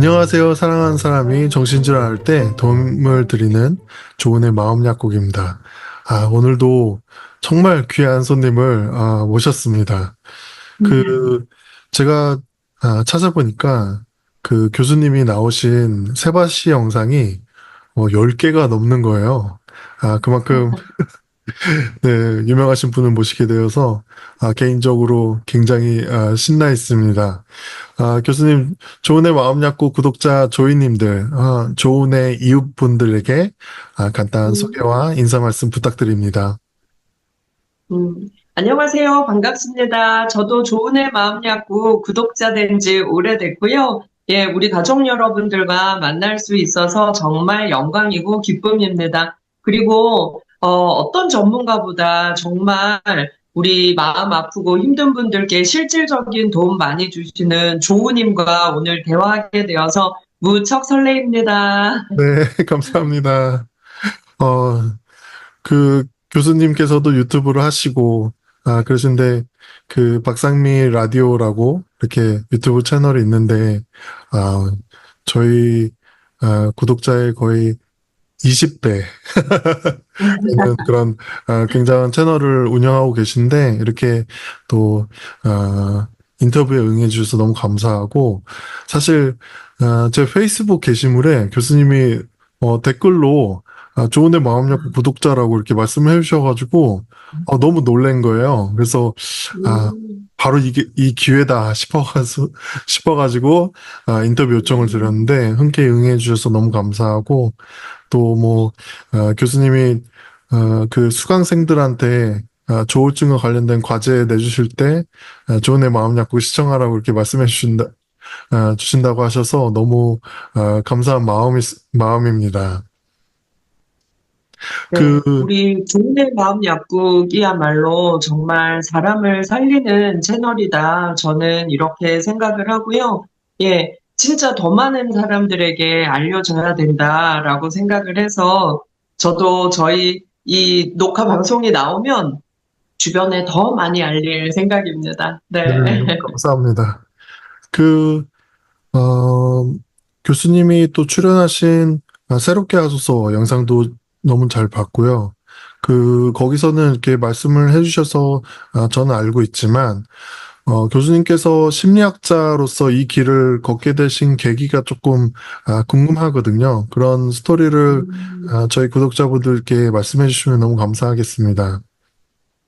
안녕하세요. 사랑하는 사람이 정신질환 할 때 도움을 드리는 조은의 마음 약국입니다. 오늘도 정말 귀한 손님을 모셨습니다. 음. 그 제가 찾아보니까 그 교수님이 나오신 세바시 영상이 10개가 넘는 거예요. 그만큼 네, 유명하신 분을 모시게 되어서 개인적으로 굉장히 신나 있습니다. 교수님, 조은의 마음약국 구독자 조이님들, 조은의 이웃분들에게 간단한 음. 소개와 인사 말씀 부탁드립니다. 안녕하세요. 반갑습니다. 저도 조은의 마음 약국 구독자 된 지 오래됐고요. 예, 우리 가족 여러분들과 만날 수 있어서 정말 영광이고 기쁨입니다. 그리고 어떤 전문가보다 정말 우리 마음 아프고 힘든 분들께 실질적인 도움 많이 주시는 조우님과 오늘 대화하게 되어서 무척 설레입니다. 네, 감사합니다. 어, 그 교수님께서도 유튜브를 하시고, 그러신데, 그 박상미 라디오라고 이렇게 유튜브 채널이 있는데, 아, 저희 구독자의 거의 20대 있는 그런 굉장한 채널을 운영하고 계신데 이렇게 또 인터뷰에 응해 주셔서 너무 감사하고 사실 제 페이스북 게시물에 교수님이 댓글로 좋은데 마음약국 구독자라고 이렇게 말씀해 주셔가지고 너무 놀란 거예요. 그래서 아, 음. 바로 이 기회다 싶어가지고 인터뷰 요청을 드렸는데 흔쾌히 응해 주셔서 너무 감사하고 또 뭐 교수님이 그 수강생들한테 조울증과 관련된 과제 내주실 때 조은의 마음 약국 시청하라고 이렇게 말씀해 주신다고 하셔서 너무 감사한 마음입니다. 네, 그, 우리 좋은의 마음 약국이야말로 정말 사람을 살리는 채널이다. 저는 이렇게 생각을 하고요. 예, 진짜 더 많은 사람들에게 알려져야 된다라고 생각을 해서 저도 저희 이 녹화 방송이 나오면 주변에 더 많이 알릴 생각입니다. 네, 네. 감사합니다. 그, 어, 교수님이 또 출연하신 새롭게 하소서 영상도 너무 잘 봤고요. 거기서는 이렇게 말씀을 해주셔서 저는 알고 있지만, 교수님께서 심리학자로서 이 길을 걷게 되신 계기가 조금 궁금하거든요. 그런 스토리를 음. 저희 구독자분들께 말씀해 주시면 너무 감사하겠습니다.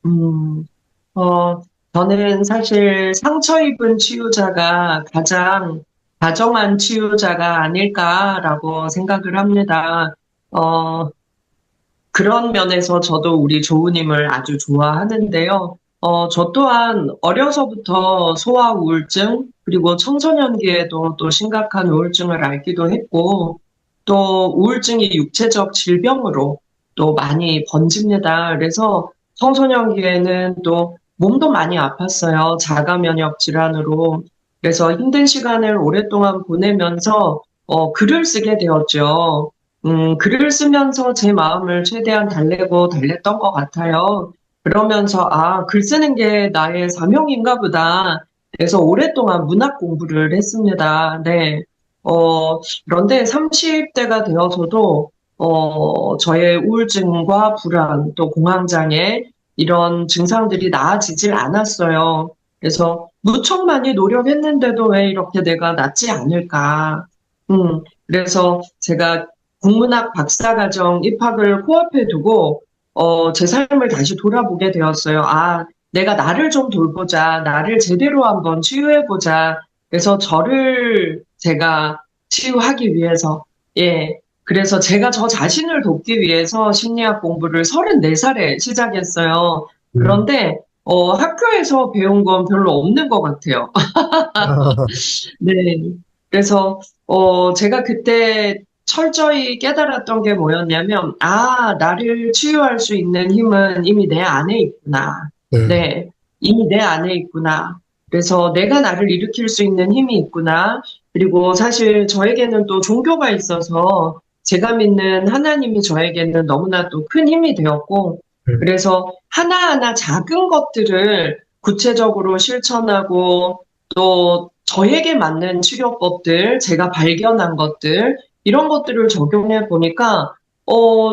음. 어, 저는 사실 상처 입은 치유자가 가장 다정한 치유자가 아닐까라고 생각을 합니다. 어, 그런 면에서 저도 우리 조우님을 아주 좋아하는데요. 저 또한 어려서부터 소아 우울증, 그리고 청소년기에도 또 심각한 우울증을 앓기도 했고, 또 우울증이 육체적 질병으로 또 많이 번집니다. 그래서 청소년기에는 또 몸도 많이 아팠어요. 자가 면역 질환으로. 그래서 힘든 시간을 오랫동안 보내면서 글을 쓰게 되었죠. 글을 쓰면서 제 마음을 최대한 달래고 달랬던 것 같아요. 그러면서, 글 쓰는 게 나의 사명인가 보다. 그래서 오랫동안 문학 공부를 했습니다. 네. 그런데 30대가 되어서도, 저의 우울증과 불안, 또 공황장애, 이런 증상들이 나아지질 않았어요. 그래서 무척 많이 노력했는데도 왜 이렇게 내가 낫지 않을까. 그래서 제가 국문학 박사과정 입학을 코앞에 두고 제 삶을 다시 돌아보게 되었어요. 내가 나를 좀 돌보자. 나를 제대로 한번 치유해보자. 그래서 저를 제가 치유하기 위해서, 예. 그래서 제가 저 자신을 돕기 위해서 심리학 공부를 34살에 시작했어요. 음. 그런데, 학교에서 배운 건 별로 없는 것 같아요. 네. 그래서, 제가 그때 철저히 깨달았던 게 뭐였냐면, 나를 치유할 수 있는 힘은 이미 내 안에 있구나. 네. 네. 이미 내 안에 있구나. 그래서 내가 나를 일으킬 수 있는 힘이 있구나. 그리고 사실 저에게는 또 종교가 있어서 제가 믿는 하나님이 저에게는 너무나 또 큰 힘이 되었고, 네. 그래서 하나하나 작은 것들을 구체적으로 실천하고 또 저에게 맞는 치료법들, 제가 발견한 것들, 이런 것들을 적용해 보니까,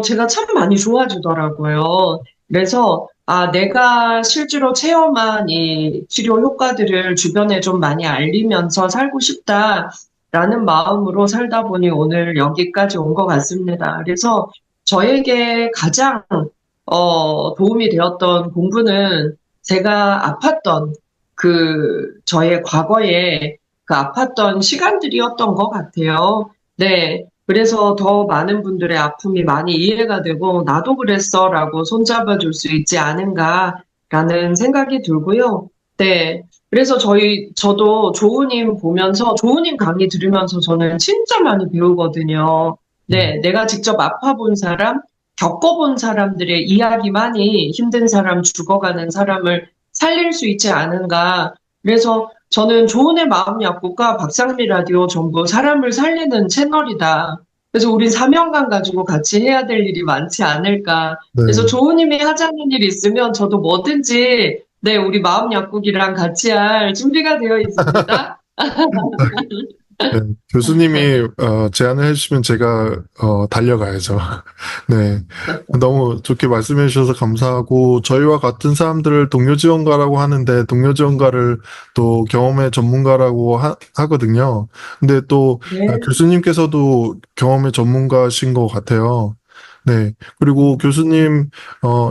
제가 참 많이 좋아지더라고요. 그래서, 내가 실제로 체험한 이 치료 효과들을 주변에 좀 많이 알리면서 살고 싶다라는 마음으로 살다 보니 오늘 여기까지 온 것 같습니다. 그래서 저에게 가장, 도움이 되었던 공부는 제가 아팠던 저의 과거에 그 아팠던 시간들이었던 것 같아요. 네. 그래서 더 많은 분들의 아픔이 많이 이해가 되고, 나도 그랬어 라고 손잡아 줄 수 있지 않은가라는 생각이 들고요. 네. 그래서 저도 조우님 보면서, 조우님 강의 들으면서 저는 진짜 많이 배우거든요. 네. 내가 직접 아파본 사람, 겪어본 사람들의 이야기만이 힘든 사람, 죽어가는 사람을 살릴 수 있지 않은가. 그래서 저는 조은의 마음 약국과 박상미 라디오 전부 사람을 살리는 채널이다. 그래서 우린 사명감 가지고 같이 해야 될 일이 많지 않을까. 그래서 네. 조은님이 하자는 일 있으면 저도 뭐든지 네, 우리 마음 약국이랑 같이 할 준비가 되어 있습니다. 네, 교수님이 제안을 해주시면 제가 달려가야죠. 네, 너무 좋게 말씀해 주셔서 감사하고 저희와 같은 사람들을 동료 지원가라고 하는데 동료 지원가를 또 경험의 전문가라고 하거든요. 근데 또 네. 교수님께서도 경험의 전문가신 것 같아요. 네, 그리고 교수님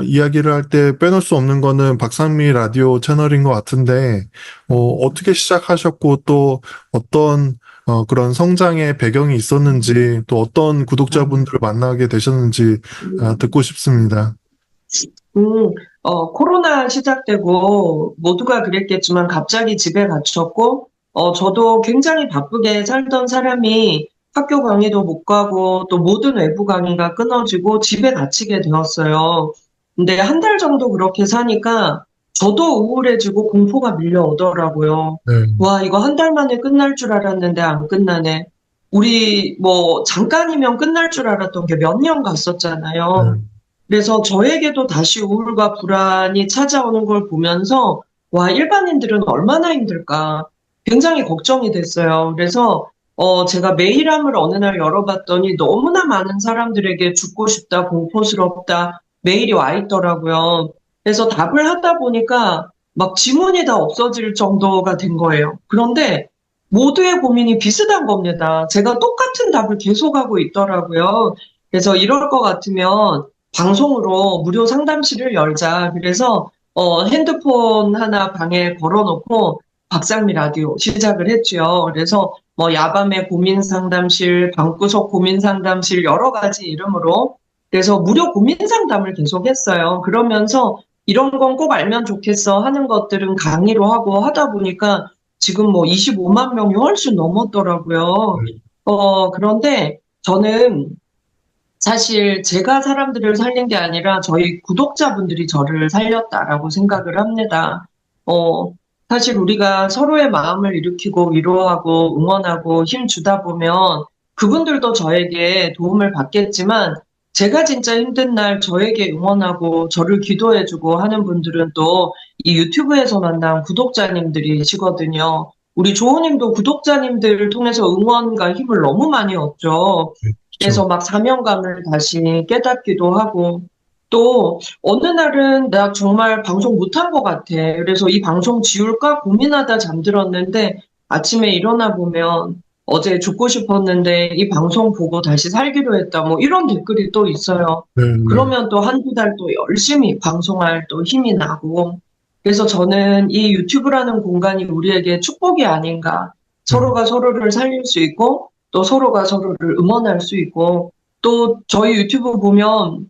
이야기를 할 때 빼놓을 수 없는 거는 박상미 라디오 채널인 것 같은데 어떻게 시작하셨고 또 어떤 그런 성장의 배경이 있었는지, 또 어떤 구독자분들을 만나게 되셨는지, 듣고 싶습니다. 음, 코로나 시작되고 모두가 그랬겠지만 갑자기 집에 갇혔고, 저도 굉장히 바쁘게 살던 사람이 학교 강의도 못 가고 또 모든 외부 강의가 끊어지고 집에 갇히게 되었어요. 근데 한 달 정도 그렇게 사니까 저도 우울해지고 공포가 밀려오더라고요. 네, 와, 이거 한 달 만에 끝날 줄 알았는데 안 끝나네. 우리 뭐 잠깐이면 끝날 줄 알았던 게 몇 년 네, 갔었잖아요. 그래서 저에게도 다시 우울과 불안이 찾아오는 걸 보면서, 와, 일반인들은 얼마나 힘들까. 굉장히 걱정이 됐어요. 그래서, 제가 메일함을 어느 날 열어봤더니 너무나 많은 사람들에게 죽고 싶다, 공포스럽다, 메일이 와 있더라고요. 그래서 답을 하다 보니까 막 지문이 다 없어질 정도가 된 거예요. 그런데 모두의 고민이 비슷한 겁니다. 제가 똑같은 답을 계속하고 있더라고요. 그래서 이럴 것 같으면 방송으로 무료 상담실을 열자. 그래서 핸드폰 하나 방에 걸어놓고 박상미 라디오 시작을 했죠. 그래서 뭐 야밤의 고민 상담실, 방구석 고민 상담실 여러 가지 이름으로 그래서 무료 고민 상담을 계속 했어요. 그러면서 이런 건 꼭 알면 좋겠어 하는 것들은 강의로 하고 하다 보니까 지금 뭐 25만 명이 훨씬 넘었더라고요. 그런데 저는 사실 제가 사람들을 살린 게 아니라 저희 구독자분들이 저를 살렸다라고 생각을 합니다. 어, 사실 우리가 서로의 마음을 일으키고 위로하고 응원하고 힘 주다 보면 그분들도 저에게 도움을 받겠지만 제가 진짜 힘든 날 저에게 응원하고 저를 기도해주고 하는 분들은 또 이 유튜브에서 만난 구독자님들이시거든요. 우리 조우님도 구독자님들을 통해서 응원과 힘을 너무 많이 얻죠. 그렇죠. 그래서 막 사명감을 다시 깨닫기도 하고, 또 어느 날은 나 정말 방송 못한 것 같아. 그래서 이 방송 지울까 고민하다 잠들었는데 아침에 일어나 보면 어제 죽고 싶었는데 이 방송 보고 다시 살기로 했다. 뭐 이런 댓글이 또 있어요. 네, 네, 그러면 또 한두 달 또 열심히 방송할 또 힘이 나고. 그래서 저는 이 유튜브라는 공간이 우리에게 축복이 아닌가. 네, 서로가 서로를 살릴 수 있고 또 서로가 서로를 응원할 수 있고, 또 저희 유튜브 보면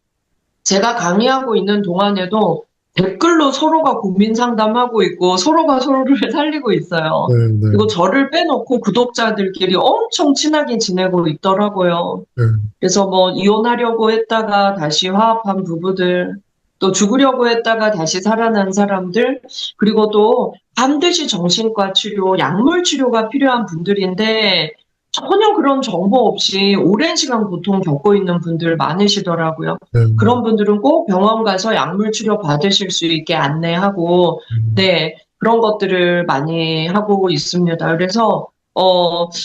제가 강의하고 있는 동안에도 댓글로 서로가 고민 상담하고 있고 서로가 서로를 살리고 있어요. 네, 네, 그리고 저를 빼놓고 구독자들끼리 엄청 친하게 지내고 있더라고요. 네, 그래서 뭐 이혼하려고 했다가 다시 화합한 부부들, 또 죽으려고 했다가 다시 살아난 사람들, 그리고 또 반드시 정신과 치료, 약물 치료가 필요한 분들인데 전혀 그런 정보 없이 오랜 시간 고통 겪고 있는 분들 많으시더라고요. 네, 그런 분들은 꼭 병원 가서 약물 치료 받으실 수 있게 안내하고, 네. 그런 것들을 많이 하고 있습니다. 그래서,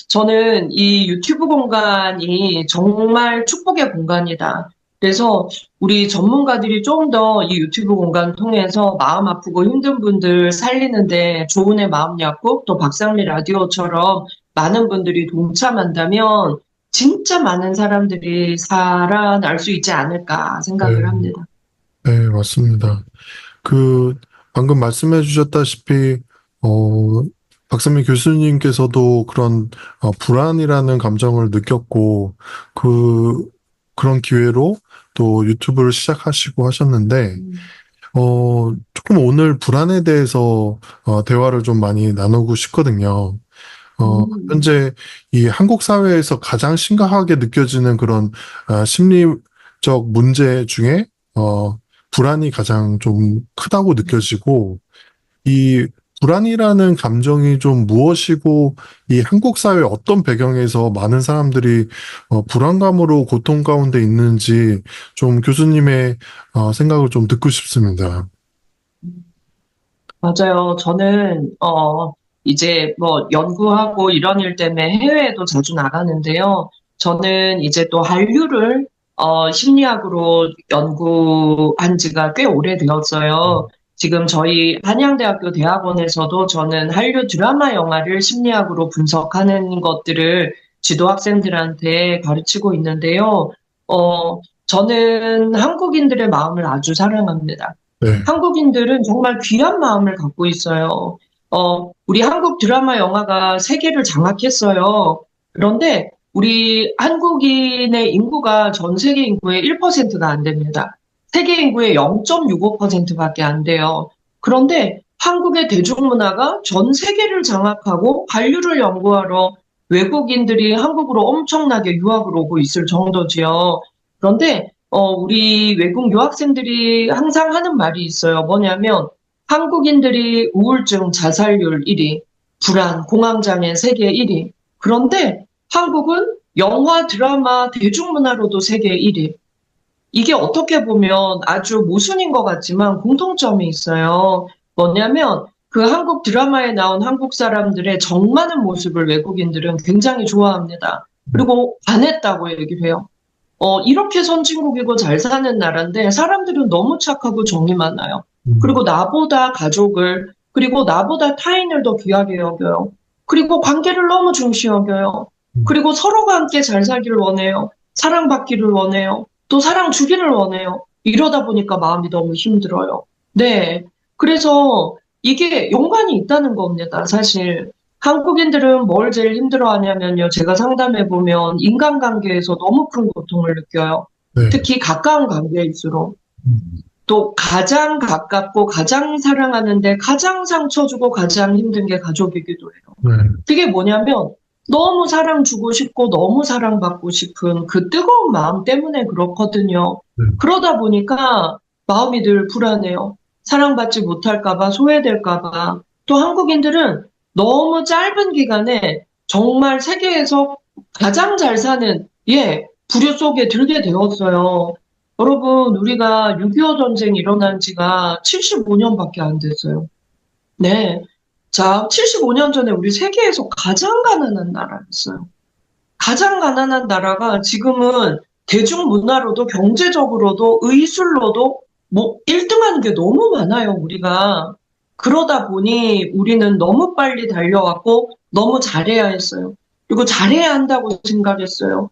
저는 이 유튜브 공간이 정말 축복의 공간이다. 그래서 우리 전문가들이 좀 더 이 유튜브 공간 통해서 마음 아프고 힘든 분들 살리는데 조은의 마음 약국 또 박상미 라디오처럼 많은 분들이 동참한다면 진짜 많은 사람들이 살아날 수 있지 않을까 생각을 네, 합니다. 네, 맞습니다. 그, 방금 말씀해 주셨다시피, 어, 박선미 교수님께서도 그런 불안이라는 감정을 느꼈고, 그, 그런 기회로 또 유튜브를 시작하시고 하셨는데, 음, 조금 오늘 불안에 대해서 대화를 좀 많이 나누고 싶거든요. 음, 현재 이 한국 사회에서 가장 심각하게 느껴지는 그런 심리적 문제 중에 불안이 가장 좀 크다고 느껴지고 이 불안이라는 감정이 좀 무엇이고 이 한국 사회 어떤 배경에서 많은 사람들이 불안감으로 고통 가운데 있는지 좀 교수님의 생각을 좀 듣고 싶습니다. 맞아요. 저는, 이제 뭐 연구하고 이런 일 때문에 해외에도 자주 나가는데요. 저는 이제 또 한류를, 심리학으로 연구한 지가 꽤 오래되었어요. 지금 저희 한양대학교 대학원에서도 저는 한류 드라마 영화를 심리학으로 분석하는 것들을 지도 학생들한테 가르치고 있는데요. 저는 한국인들의 마음을 아주 사랑합니다. 네, 한국인들은 정말 귀한 마음을 갖고 있어요. 우리 한국 드라마 영화가 세계를 장악했어요. 그런데 우리 한국인의 인구가 전 세계 인구의 1%가 안 됩니다. 세계 인구의 0.65%밖에 안 돼요. 그런데 한국의 대중문화가 전 세계를 장악하고 한류를 연구하러 외국인들이 한국으로 엄청나게 유학을 오고 있을 정도지요. 그런데 우리 외국 유학생들이 항상 하는 말이 있어요. 뭐냐면, 한국인들이 우울증 자살률 1위, 불안, 공황장애 세계 1위. 그런데 한국은 영화, 드라마, 대중문화로도 세계 1위. 이게 어떻게 보면 아주 모순인 것 같지만 공통점이 있어요. 뭐냐면, 그 한국 드라마에 나온 한국 사람들의 정 많은 모습을 외국인들은 굉장히 좋아합니다. 네, 그리고 반했다고 얘기를 해요. 이렇게 선진국이고 잘 사는 나라인데 사람들은 너무 착하고 정이 많아요. 음, 그리고 나보다 가족을, 그리고 나보다 타인을 더 귀하게 여겨요. 그리고 관계를 너무 중시 여겨요. 음, 그리고 서로가 함께 잘 살기를 원해요. 사랑받기를 원해요. 또 사랑 주기를 원해요. 이러다 보니까 마음이 너무 힘들어요. 네. 그래서 이게 연관이 있다는 겁니다, 사실. 한국인들은 뭘 제일 힘들어 하냐면요. 제가 상담해 보면 인간관계에서 너무 큰 고통을 느껴요. 네, 특히 가까운 관계일수록. 음, 또 가장 가깝고 가장 사랑하는데 가장 상처 주고 가장 힘든 게 가족이기도 해요. 네, 그게 뭐냐면 너무 사랑 주고 싶고 너무 사랑받고 싶은 그 뜨거운 마음 때문에 그렇거든요. 네, 그러다 보니까 마음이 늘 불안해요. 사랑받지 못할까봐, 소외될까봐. 또 한국인들은 너무 짧은 기간에 정말 세계에서 가장 잘 사는, 부류 속에 들게 되었어요. 여러분, 우리가 6.25 전쟁이 일어난 지가 75년밖에 안 됐어요. 네. 자, 75년 전에 우리 세계에서 가장 가난한 나라였어요. 가장 가난한 나라가 지금은 대중문화로도 경제적으로도 의술로도 뭐 1등하는 게 너무 많아요, 우리가. 그러다 보니 우리는 너무 빨리 달려왔고 너무 잘해야 했어요. 그리고 잘해야 한다고 생각했어요.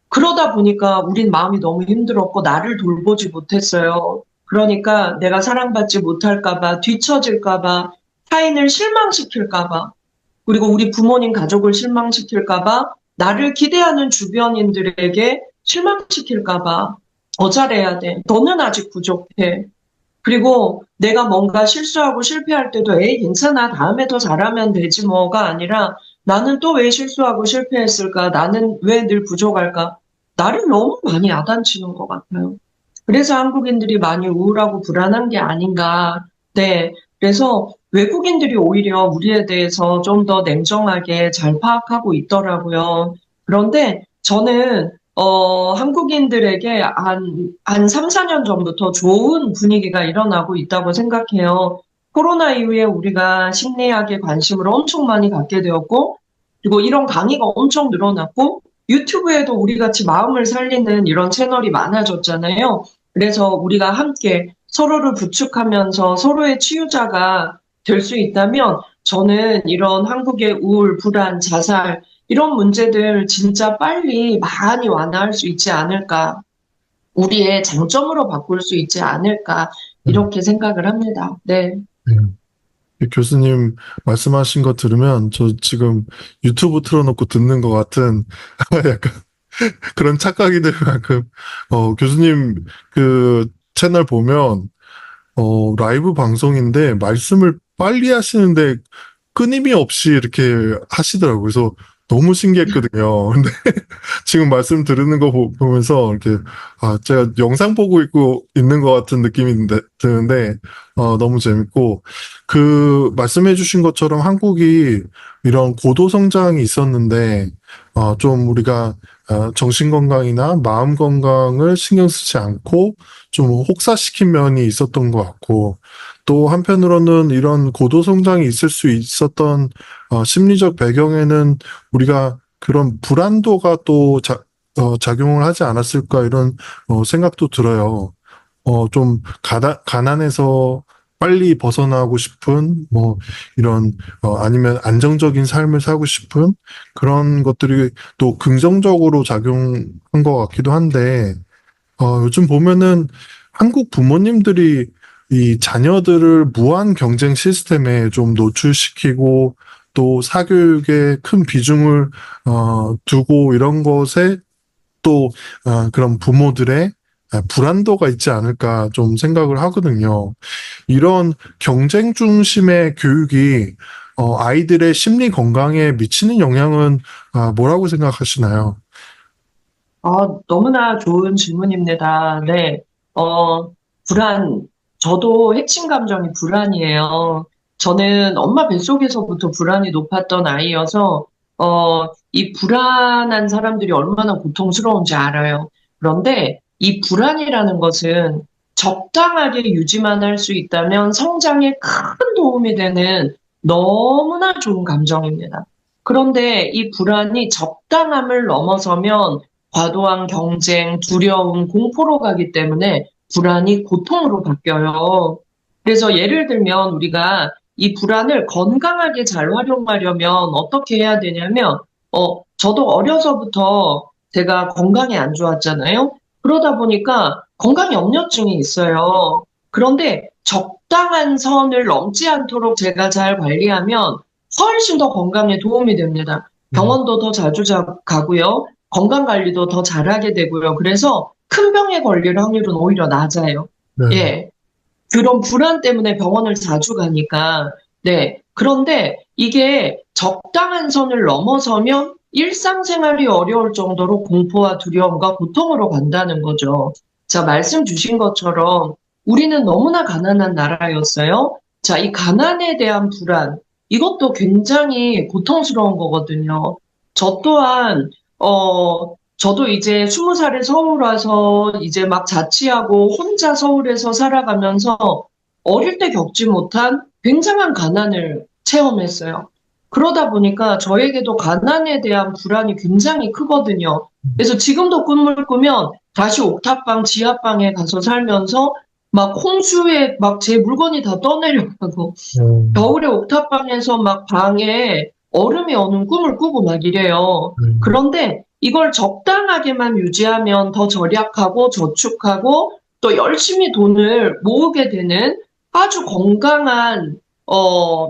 그러다 보니까 우린 마음이 너무 힘들었고 나를 돌보지 못했어요. 그러니까 내가 사랑받지 못할까 봐, 뒤처질까 봐, 타인을 실망시킬까 봐, 그리고 우리 부모님 가족을 실망시킬까 봐, 나를 기대하는 주변인들에게 실망시킬까 봐, 더 잘해야 돼. 너는 아직 부족해. 그리고 내가 뭔가 실수하고 실패할 때도 에이 괜찮아 다음에 더 잘하면 되지 뭐가 아니라 나는 또 왜 실수하고 실패했을까? 나는 왜 늘 부족할까? 나를 너무 많이 야단치는 것 같아요. 그래서 한국인들이 많이 우울하고 불안한 게 아닌가. 네. 그래서 외국인들이 오히려 우리에 대해서 좀 더 냉정하게 잘 파악하고 있더라고요. 그런데 저는 한국인들에게 한 3, 4년 전부터 좋은 분위기가 일어나고 있다고 생각해요. 코로나 이후에 우리가 심리학에 관심을 엄청 많이 갖게 되었고, 그리고 이런 강의가 엄청 늘어났고, 유튜브에도 우리 같이 마음을 살리는 이런 채널이 많아졌잖아요. 그래서 우리가 함께 서로를 부축하면서 서로의 치유자가 될 수 있다면 저는 이런 한국의 우울, 불안, 자살 이런 문제들 진짜 빨리 많이 완화할 수 있지 않을까. 우리의 장점으로 바꿀 수 있지 않을까. 음, 이렇게 생각을 합니다. 네. 네. 교수님 말씀하신 거 들으면 저 지금 유튜브 틀어놓고 듣는 것 같은 약간 그런 착각이 들 만큼 교수님 그 채널 보면 라이브 방송인데 말씀을 빨리 하시는데 끊임이 없이 이렇게 하시더라고요. 그래서 너무 신기했거든요. 근데 지금 말씀 들으는 거 보면서 이렇게 제가 영상 보고 있고 있는 것 같은 느낌이 드는데 너무 재밌고 그 말씀해 주신 것처럼 한국이 이런 고도 성장이 있었는데 좀 우리가 정신 건강이나 마음 건강을 신경 쓰지 않고 좀 혹사시킨 면이 있었던 것 같고 또 한편으로는 이런 고도 성장이 있을 수 있었던 심리적 배경에는 우리가 그런 불안도가 또 작용을 하지 않았을까 이런 생각도 들어요. 좀 가난해서 빨리 벗어나고 싶은 이런 아니면 안정적인 삶을 살고 싶은 그런 것들이 또 긍정적으로 작용한 것 같기도 한데 요즘 보면은 한국 부모님들이 이 자녀들을 무한 경쟁 시스템에 좀 노출시키고 또 사교육에 큰 비중을 두고 이런 것에 또 그런 부모들의 불안도가 있지 않을까 좀 생각을 하거든요. 이런 경쟁 중심의 교육이 아이들의 심리 건강에 미치는 영향은 뭐라고 생각하시나요? 너무나 좋은 질문입니다. 네. 어, 불안. 저도 핵심 감정이 불안이에요. 저는 엄마 뱃속에서부터 불안이 높았던 아이여서, 이 불안한 사람들이 얼마나 고통스러운지 알아요. 그런데 이 불안이라는 것은 적당하게 유지만 할 수 있다면 성장에 큰 도움이 되는 너무나 좋은 감정입니다. 그런데 이 불안이 적당함을 넘어서면 과도한 경쟁, 두려움, 공포로 가기 때문에 불안이 고통으로 바뀌어요. 그래서 예를 들면 우리가 이 불안을 건강하게 잘 활용하려면 어떻게 해야 되냐면, 저도 어려서부터 제가 건강이 안 좋았잖아요. 그러다 보니까 건강 염려증이 있어요. 그런데 적당한 선을 넘지 않도록 제가 잘 관리하면 훨씬 더 건강에 도움이 됩니다. 음, 병원도 더 자주 가고요. 건강 관리도 더 잘하게 되고요. 그래서 큰 병에 걸릴 확률은 오히려 낮아요. 네. 예. 그런 불안 때문에 병원을 자주 가니까. 네. 그런데 이게 적당한 선을 넘어서면 일상생활이 어려울 정도로 공포와 두려움과 고통으로 간다는 거죠. 자, 말씀 주신 것처럼 우리는 너무나 가난한 나라였어요. 자, 이 가난에 대한 불안, 이것도 굉장히 고통스러운 거거든요. 저 또한, 저도 이제 20살에 서울 와서 이제 막 자취하고 혼자 서울에서 살아가면서 어릴 때 겪지 못한 굉장한 가난을 체험했어요. 그러다 보니까 저에게도 가난에 대한 불안이 굉장히 크거든요. 그래서 지금도 꿈을 꾸면 다시 옥탑방, 지하방에 가서 살면서 막 홍수에 막 제 물건이 다 떠내려가고 음, 겨울에 옥탑방에서 막 방에 얼음이 오는 꿈을 꾸고 막 이래요. 음, 그런데 이걸 적당하게만 유지하면 더 절약하고 저축하고 또 열심히 돈을 모으게 되는 아주 건강한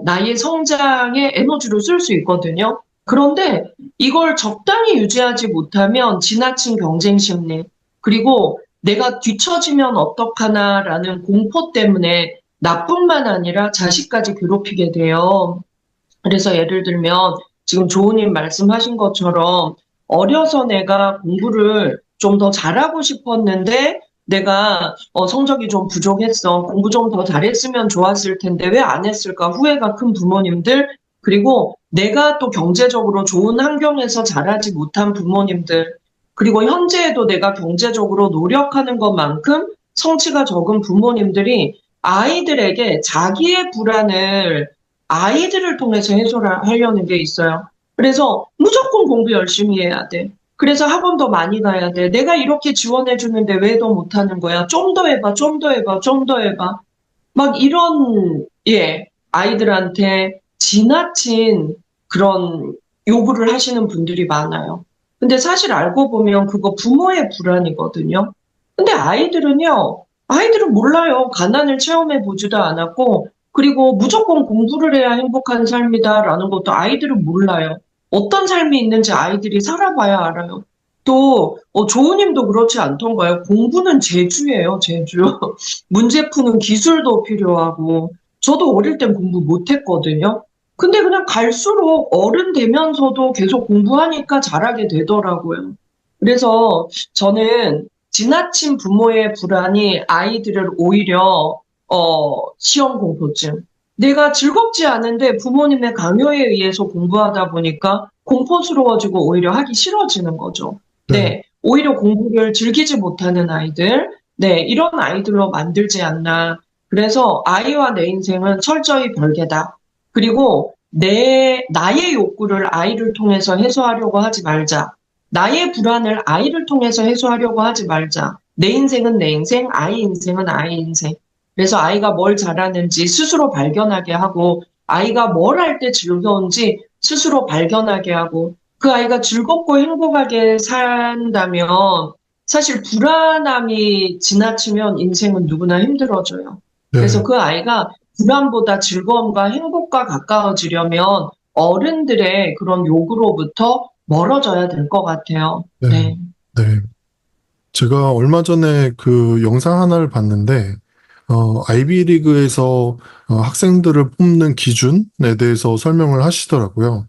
나의 성장의 에너지로 쓸 수 있거든요. 그런데 이걸 적당히 유지하지 못하면 지나친 경쟁 심리, 그리고 내가 뒤처지면 어떡하나라는 공포 때문에 나뿐만 아니라 자식까지 괴롭히게 돼요. 그래서 예를 들면 지금 조우님 말씀하신 것처럼 어려서 내가 공부를 좀 더 잘하고 싶었는데 내가 성적이 좀 부족했어. 공부 좀 더 잘했으면 좋았을 텐데 왜 안 했을까? 후회가 큰 부모님들, 그리고 내가 또 경제적으로 좋은 환경에서 자라지 못한 부모님들, 그리고 현재에도 내가 경제적으로 노력하는 것만큼 성취가 적은 부모님들이 아이들에게 자기의 불안을 아이들을 통해서 해소를 하려는 게 있어요. 그래서 무조건 공부 열심히 해야 돼. 그래서 학원도 많이 가야 돼. 내가 이렇게 지원해 주는데 왜 더 못하는 거야? 좀 더 해봐, 좀 더 해봐, 좀 더 해봐. 막 이런, 예, 아이들한테 지나친 그런 요구를 하시는 분들이 많아요. 근데 사실 알고 보면 그거 부모의 불안이거든요. 근데 아이들은 몰라요. 가난을 체험해 보지도 않았고, 그리고 무조건 공부를 해야 행복한 삶이다라는 것도 아이들은 몰라요. 어떤 삶이 있는지 아이들이 살아봐야 알아요. 또, 조우님도 그렇지 않던가요? 공부는 재주예요, 재주. 문제 푸는 기술도 필요하고, 저도 어릴 땐 공부 못했거든요. 근데 그냥 갈수록 어른 되면서도 계속 공부하니까 잘하게 되더라고요. 그래서 저는 지나친 부모의 불안이 아이들을 오히려, 시험 공포증. 내가 즐겁지 않은데 부모님의 강요에 의해서 공부하다 보니까 공포스러워지고 오히려 하기 싫어지는 거죠. 네, 네, 오히려 공부를 즐기지 못하는 아이들, 네, 이런 아이들로 만들지 않나. 그래서 아이와 내 인생은 철저히 별개다. 그리고 나의 욕구를 아이를 통해서 해소하려고 하지 말자. 나의 불안을 아이를 통해서 해소하려고 하지 말자. 내 인생은 내 인생, 아이 인생은 아이 인생. 그래서 아이가 뭘 잘하는지 스스로 발견하게 하고, 아이가 뭘 할 때 즐거운지 스스로 발견하게 하고, 그 아이가 즐겁고 행복하게 산다면, 사실 불안함이 지나치면 인생은 누구나 힘들어져요. 그래서 네, 그 아이가 불안보다 즐거움과 행복과 가까워지려면 어른들의 그런 요구로부터 멀어져야 될 것 같아요. 네, 네. 네. 제가 얼마 전에 그 영상 하나를 봤는데, 아이비리그에서 학생들을 뽑는 기준에 대해서 설명을 하시더라고요.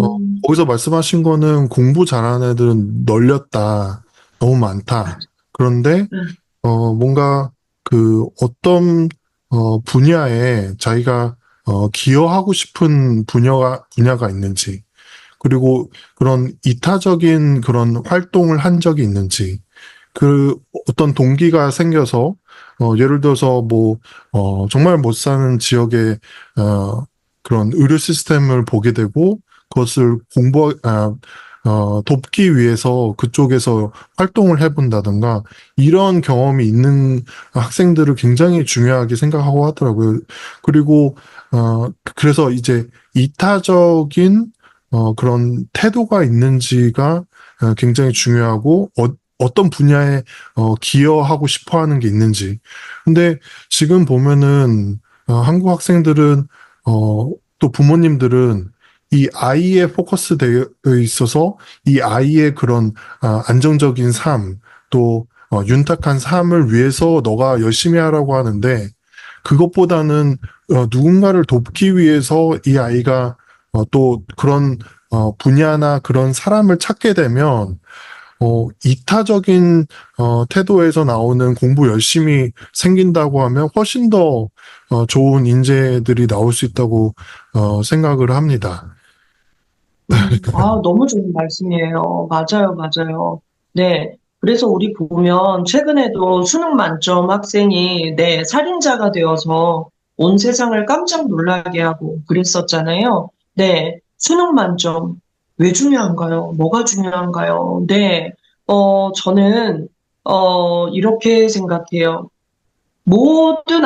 어, 음, 거기서 말씀하신 거는 공부 잘하는 애들은 널렸다, 너무 많다. 그런데 음, 뭔가 그 어떤 분야에 자기가 기여하고 싶은 분야가 있는지, 그리고 그런 이타적인 그런 활동을 한 적이 있는지, 그 어떤 동기가 생겨서 예를 들어서 뭐 정말 못 사는 지역의 그런 의료 시스템을 보게 되고 그것을 돕기 위해서 그쪽에서 활동을 해본다든가 이런 경험이 있는 학생들을 굉장히 중요하게 생각하고 하더라고요. 그리고 그래서 이제 이타적인 그런 태도가 있는지가 굉장히 중요하고 어떤 분야에 기여하고 싶어 하는 게 있는지. 근데 지금 보면은 한국 학생들은 또 부모님들은 이 아이에 포커스되어 있어서 이 아이의 그런 안정적인 삶, 또 윤택한 삶을 위해서 너가 열심히 하라고 하는데 그것보다는 누군가를 돕기 위해서 이 아이가 또 그런 분야나 그런 사람을 찾게 되면 이타적인 태도에서 나오는 공부 열심히 생긴다고 하면 훨씬 더 좋은 인재들이 나올 수 있다고 생각을 합니다. 너무 좋은 말씀이에요. 맞아요, 맞아요. 네. 그래서 우리 보면 최근에도 수능 만점 학생이 네, 살인자가 되어서 온 세상을 깜짝 놀라게 하고 그랬었잖아요. 네. 수능 만점. 왜 중요한가요? 뭐가 중요한가요? 네. 저는, 이렇게 생각해요. 모든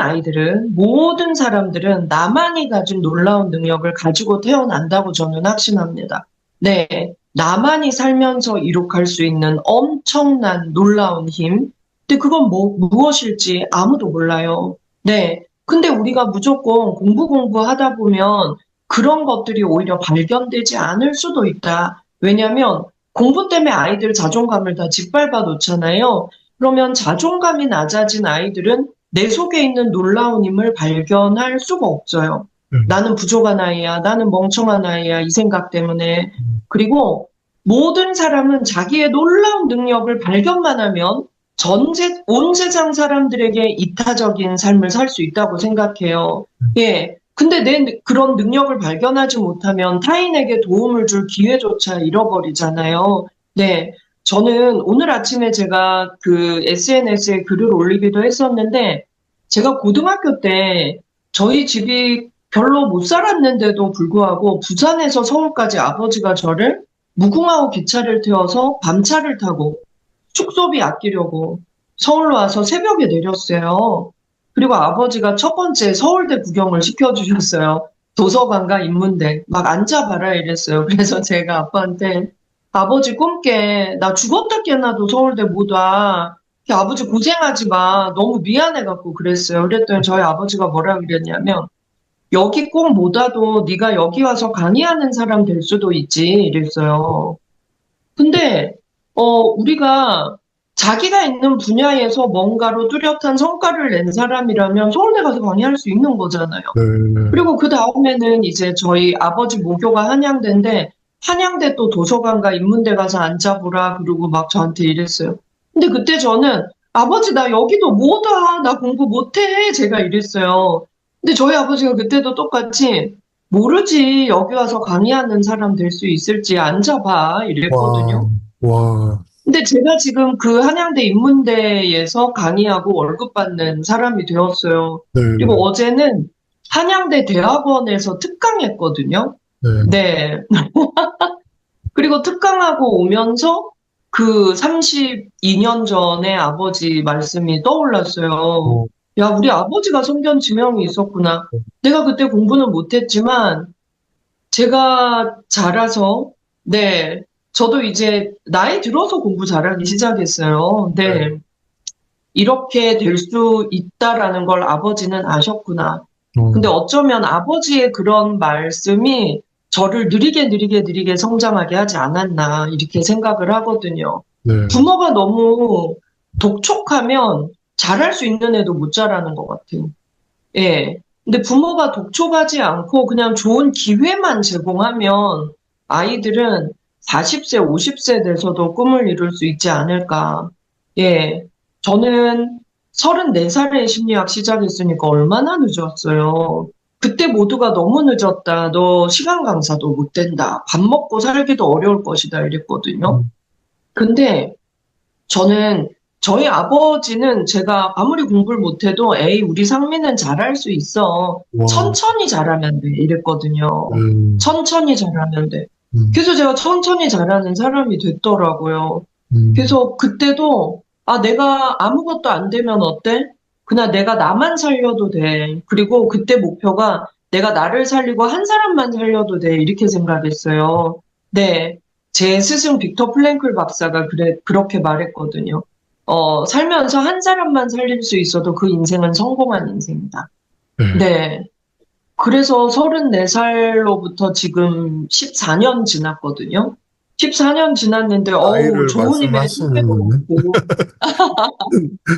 사람들은 나만이 가진 놀라운 능력을 가지고 태어난다고 저는 확신합니다. 네. 나만이 살면서 이룩할 수 있는 엄청난 놀라운 힘. 근데 그건 무엇일지 아무도 몰라요. 네. 근데 우리가 무조건 공부하다 보면 그런 것들이 오히려 발견되지 않을 수도 있다. 왜냐하면 공부 때문에 아이들 자존감을 다 짓밟아 놓잖아요. 그러면 자존감이 낮아진 아이들은 내 속에 있는 놀라운 힘을 발견할 수가 없어요. 나는 부족한 아이야, 나는 멍청한 아이야, 이 생각 때문에. 그리고 모든 사람은 자기의 놀라운 능력을 발견만 하면 온 세상 사람들에게 이타적인 삶을 살 수 있다고 생각해요. 예. 근데 그런 능력을 발견하지 못하면 타인에게 도움을 줄 기회조차 잃어버리잖아요. 네. 저는 오늘 아침에 제가 그 SNS에 글을 올리기도 했었는데, 제가 고등학교 때 저희 집이 별로 못 살았는데도 불구하고 부산에서 서울까지 아버지가 저를 무궁화호 기차를 태워서 밤차를 타고 숙소비 아끼려고 서울로 와서 새벽에 내렸어요. 그리고 아버지가 첫 번째 서울대 구경을 시켜주셨어요. 도서관과 인문대. 막 앉아봐라 이랬어요. 그래서 제가 아빠한테 아버지 꿈깨. 나 죽었다 깨나도 서울대 못 와. 아버지 고생하지 마. 너무 미안해갖고 그랬어요. 그랬더니 저희 아버지가 뭐라 그랬냐면 여기 꼭 못 와도 네가 여기 와서 강의하는 사람 될 수도 있지 이랬어요. 근데 우리가 자기가 있는 분야에서 뭔가로 뚜렷한 성과를 낸 사람이라면 서울대 가서 강의할 수 있는 거잖아요. 네. 그리고 그 다음에는 이제 저희 아버지 모교가 한양대인데 한양대 또 도서관과 인문대 가서 앉아보라 그러고 막 저한테 이랬어요. 근데 그때 저는 아버지 나 여기도 못 와. 나 공부 못해. 제가 이랬어요. 근데 저희 아버지가 그때도 똑같이 모르지. 여기 와서 강의하는 사람 될 수 있을지 앉아봐. 와, 이랬거든요. 와, 근데 제가 지금 그 한양대 인문대에서 강의하고 월급 받는 사람이 되었어요. 네, 그리고 어제는 한양대 대학원에서 특강했거든요. 네, 네. 그리고 특강하고 오면서 그 32년 전에 아버지 말씀이 떠올랐어요. 어, 야, 우리 아버지가 성견 지명이 있었구나. 내가 그때 공부는 못했지만 제가 자라서, 네. 저도 이제 나이 들어서 공부 잘하기 시작했어요. 네, 네. 이렇게 될 수 있다라는 걸 아버지는 아셨구나. 근데 어, 어쩌면 아버지의 그런 말씀이 저를 느리게 성장하게 하지 않았나, 이렇게 생각을 하거든요. 네, 부모가 너무 독촉하면 잘할 수 있는 애도 못 자라는 것 같아요. 예. 근데 부모가 독촉하지 않고 그냥 좋은 기회만 제공하면 아이들은 40세, 50세 돼서도 꿈을 이룰 수 있지 않을까. 예. 저는 34살에 심리학 시작했으니까 얼마나 늦었어요. 그때 모두가 너무 늦었다. 너 시간 강사도 못 된다. 밥 먹고 살기도 어려울 것이다. 이랬거든요. 음, 근데 저는 저희 아버지는 제가 아무리 공부를 못해도 에이, 우리 상민은 잘할 수 있어. 와, 천천히 잘하면 돼. 이랬거든요. 음, 천천히 잘하면 돼. 음, 그래서 제가 천천히 잘하는 사람이 됐더라고요. 음, 그래서 그때도 아, 내가 아무것도 안 되면 어때? 그냥 내가 나만 살려도 돼. 그리고 그때 목표가 내가 나를 살리고 한 사람만 살려도 돼. 이렇게 생각했어요. 네. 제 스승 빅터 플랭클 박사가 그렇게 말했거든요. 살면서 한 사람만 살릴 수 있어도 그 인생은 성공한 인생이다. 네. 네. 그래서 34살로부터 지금 14년 지났거든요. 14년 지났는데, 나이를 말씀하시는, 네,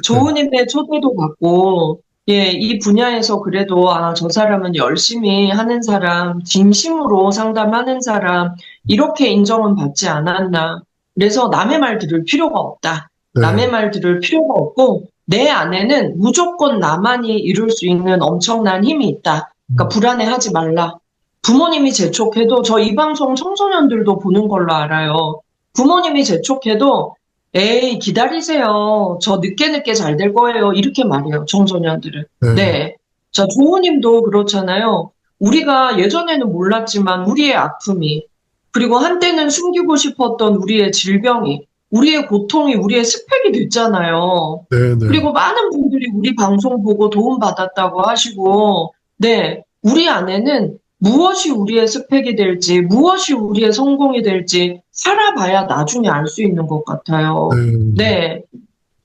조은임의 초대도 받고, 예, 이 분야에서 그래도, 아, 저 사람은 열심히 하는 사람, 진심으로 상담하는 사람, 이렇게 인정은 받지 않았나. 그래서 남의 말 들을 필요가 없다. 네, 남의 말 들을 필요가 없고, 내 안에는 무조건 나만이 이룰 수 있는 엄청난 힘이 있다. 그러니까 음, 불안해하지 말라. 부모님이 재촉해도, 저 이 방송 청소년들도 보는 걸로 알아요. 부모님이 재촉해도, 에이, 기다리세요. 저 늦게 잘 될 거예요. 이렇게 말해요, 청소년들은. 네, 네. 자, 조우님도 그렇잖아요. 우리가 예전에는 몰랐지만 우리의 아픔이, 그리고 한때는 숨기고 싶었던 우리의 질병이, 우리의 고통이 우리의 스펙이 됐잖아요. 네, 네, 그리고 많은 분들이 우리 방송 보고 도움받았다고 하시고, 네. 우리 안에는 무엇이 우리의 스펙이 될지, 무엇이 우리의 성공이 될지 살아봐야 나중에 알 수 있는 것 같아요. 네, 네,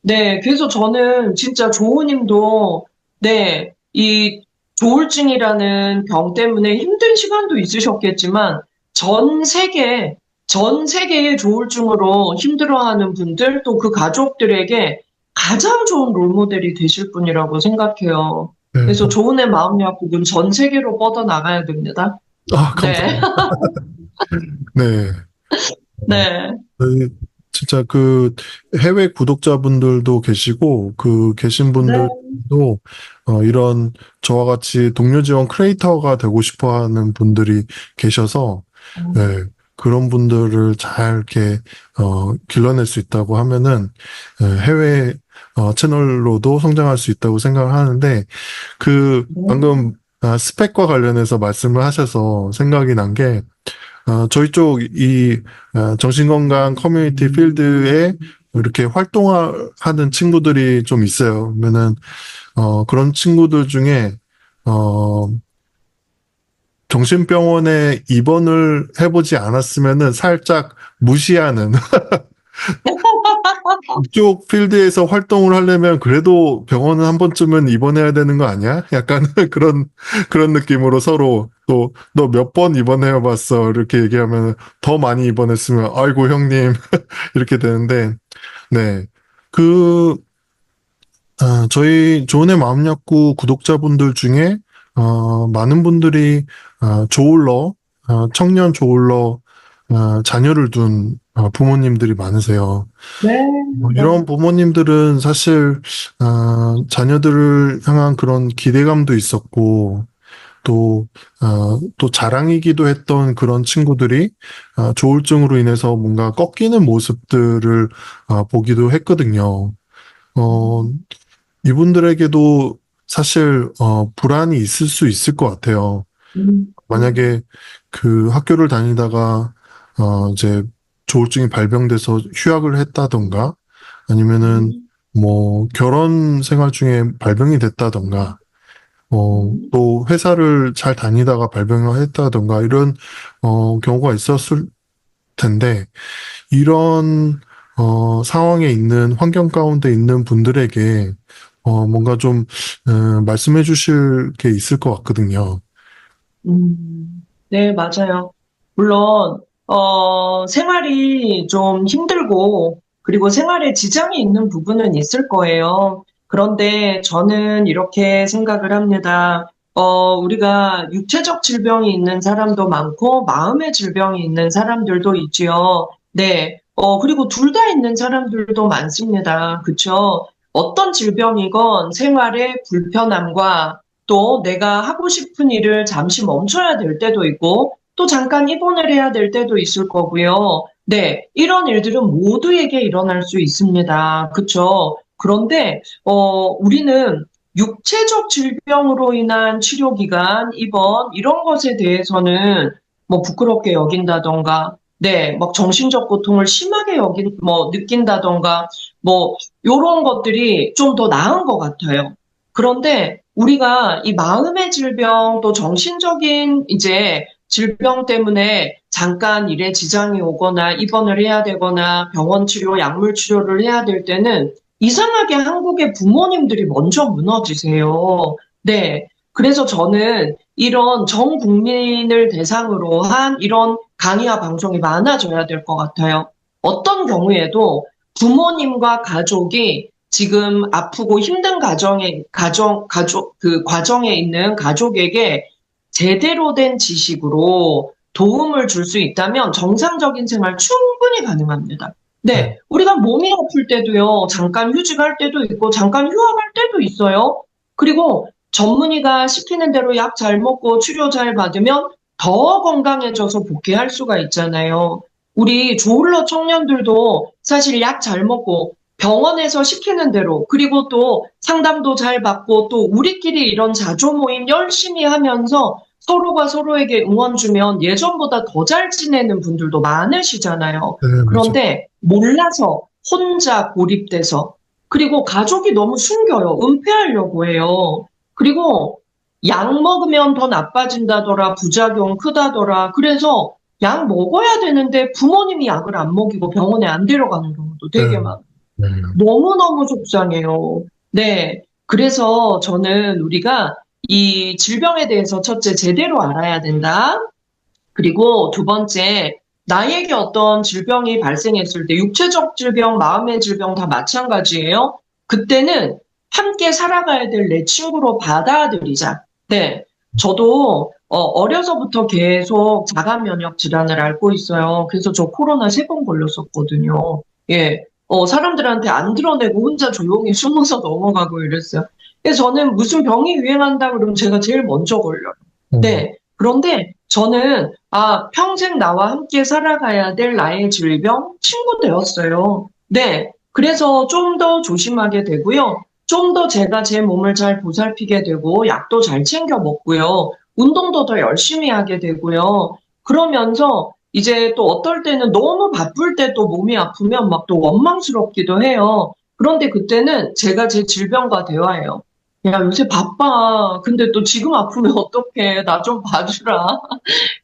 네. 그래서 저는 진짜 조우님도, 네, 이 조울증이라는 병 때문에 힘든 시간도 있으셨겠지만, 전 세계, 전 세계의 조울증으로 힘들어하는 분들, 또 그 가족들에게 가장 좋은 롤모델이 되실 분이라고 생각해요. 네. 그래서 조은의 마음 약국은 전 세계로 뻗어나가야 됩니다. 아, 네, 감사합니다. 네. 네, 저희 진짜 그 해외 구독자분들도 계시고 그 계신 네. 분들도 이런 저와 같이 동료 지원 크리에이터가 되고 싶어 하는 분들이 계셔서 네, 그런 분들을 잘 이렇게 길러낼 수 있다고 하면은 해외 채널로도 성장할 수 있다고 생각을 하는데, 방금 스펙과 관련해서 말씀을 하셔서 생각이 난 게, 저희 쪽 정신건강 커뮤니티 필드에 이렇게 활동하는 친구들이 좀 있어요. 그러면은, 그런 친구들 중에, 어, 정신병원에 입원을 해보지 않았으면은 살짝 무시하는 이쪽 필드에서 활동을 하려면 그래도 병원은 한 번쯤은 입원해야 되는 거 아니야? 약간 그런 느낌으로 서로 또 너 몇 번 입원해 봤어 이렇게 얘기하면 더 많이 입원했으면 아이고 형님 이렇게 되는데 네. 그 저희 조은의 마음약구 구독자분들 중에 많은 분들이 조울러 청년 조울러 자녀를 둔 부모님들이 많으세요. 네, 네. 이런 부모님들은 사실 자녀들을 향한 그런 기대감도 있었고 또 자랑이기도 했던 그런 친구들이 조울증으로 인해서 뭔가 꺾이는 모습들을 보기도 했거든요. 어, 이분들에게도 사실 불안이 있을 수 있을 것 같아요. 음, 만약에 그 학교를 다니다가 이제 조울증이 발병돼서 휴학을 했다던가 아니면은 음, 뭐 결혼 생활 중에 발병이 됐다던가 또 회사를 잘 다니다가 발병을 했다던가 이런 경우가 있었을 텐데 이런 상황에 있는 환경 가운데 있는 분들에게 뭔가 좀 말씀해 주실 게 있을 것 같거든요. 네, 맞아요. 물론, 생활이 좀 힘들고, 그리고 생활에 지장이 있는 부분은 있을 거예요. 그런데 저는 이렇게 생각을 합니다. 우리가 육체적 질병이 있는 사람도 많고, 마음의 질병이 있는 사람들도 있지요. 네. 그리고 둘 다 있는 사람들도 많습니다. 그쵸? 어떤 질병이건 생활의 불편함과 또 내가 하고 싶은 일을 잠시 멈춰야 될 때도 있고, 또 잠깐 입원을 해야 될 때도 있을 거고요. 네, 이런 일들은 모두에게 일어날 수 있습니다. 그쵸? 그런데, 우리는 육체적 질병으로 인한 치료기간, 입원, 이런 것에 대해서는 뭐 부끄럽게 여긴다던가, 네, 막 정신적 고통을 심하게 느낀다던가, 뭐, 요런 것들이 좀 더 나은 것 같아요. 그런데 우리가 이 마음의 질병 또 정신적인 이제 질병 때문에 잠깐 일에 지장이 오거나 입원을 해야 되거나 병원 치료, 약물 치료를 해야 될 때는 이상하게 한국의 부모님들이 먼저 무너지세요. 네. 그래서 저는 이런 전 국민을 대상으로 한 이런 강의와 방송이 많아져야 될 것 같아요. 어떤 경우에도 부모님과 가족이 지금 아프고 힘든 과정에 있는 가족에게 제대로 된 지식으로 도움을 줄 수 있다면 정상적인 생활 충분히 가능합니다. 네, 네, 우리가 몸이 아플 때도요, 잠깐 휴직할 때도 있고, 잠깐 휴학할 때도 있어요. 그리고 전문의가 시키는 대로 약 잘 먹고 치료 잘 받으면 더 건강해져서 복귀할 수가 있잖아요. 우리 조울러 청년들도 사실 약 잘 먹고 병원에서 시키는 대로, 그리고 또 상담도 잘 받고, 또 우리끼리 이런 자조 모임 열심히 하면서 서로가 서로에게 응원 주면 예전보다 더 잘 지내는 분들도 많으시잖아요. 네, 맞아요. 그런데 몰라서 혼자 고립돼서, 그리고 가족이 너무 숨겨요. 은폐하려고 해요. 그리고 약 먹으면 더 나빠진다더라, 부작용 크다더라. 그래서 약 먹어야 되는데 부모님이 약을 안 먹이고 병원에 안 데려가는 경우도 네, 되게 많아요. 네, 너무너무 속상해요. 네. 그래서 저는 우리가 이 질병에 대해서 첫째 제대로 알아야 된다. 그리고 두 번째, 나에게 어떤 질병이 발생했을 때 육체적 질병, 마음의 질병 다 마찬가지예요. 그때는 함께 살아가야 될 내 친구로 받아들이자. 네. 저도 어려서부터 계속 자가 면역 질환을 앓고 있어요. 그래서 저 코로나 3번 걸렸었거든요. 예. 사람들한테 안 드러내고 혼자 조용히 숨어서 넘어가고 이랬어요. 그래서 저는 무슨 병이 유행한다 그러면 제가 제일 먼저 걸려요. 음, 네. 그런데 저는 평생 나와 함께 살아가야 될 나의 질병 친구 되었어요. 네. 그래서 좀 더 조심하게 되고요. 좀 더 제가 제 몸을 잘 보살피게 되고, 약도 잘 챙겨 먹고요. 운동도 더 열심히 하게 되고요. 그러면서 이제 또 어떨 때는 너무 바쁠 때 또 몸이 아프면 막 또 원망스럽기도 해요. 그런데 그때는 제가 제 질병과 대화해요. 야, 요새 바빠. 근데 또 지금 아프면 어떡해. 나 좀 봐주라.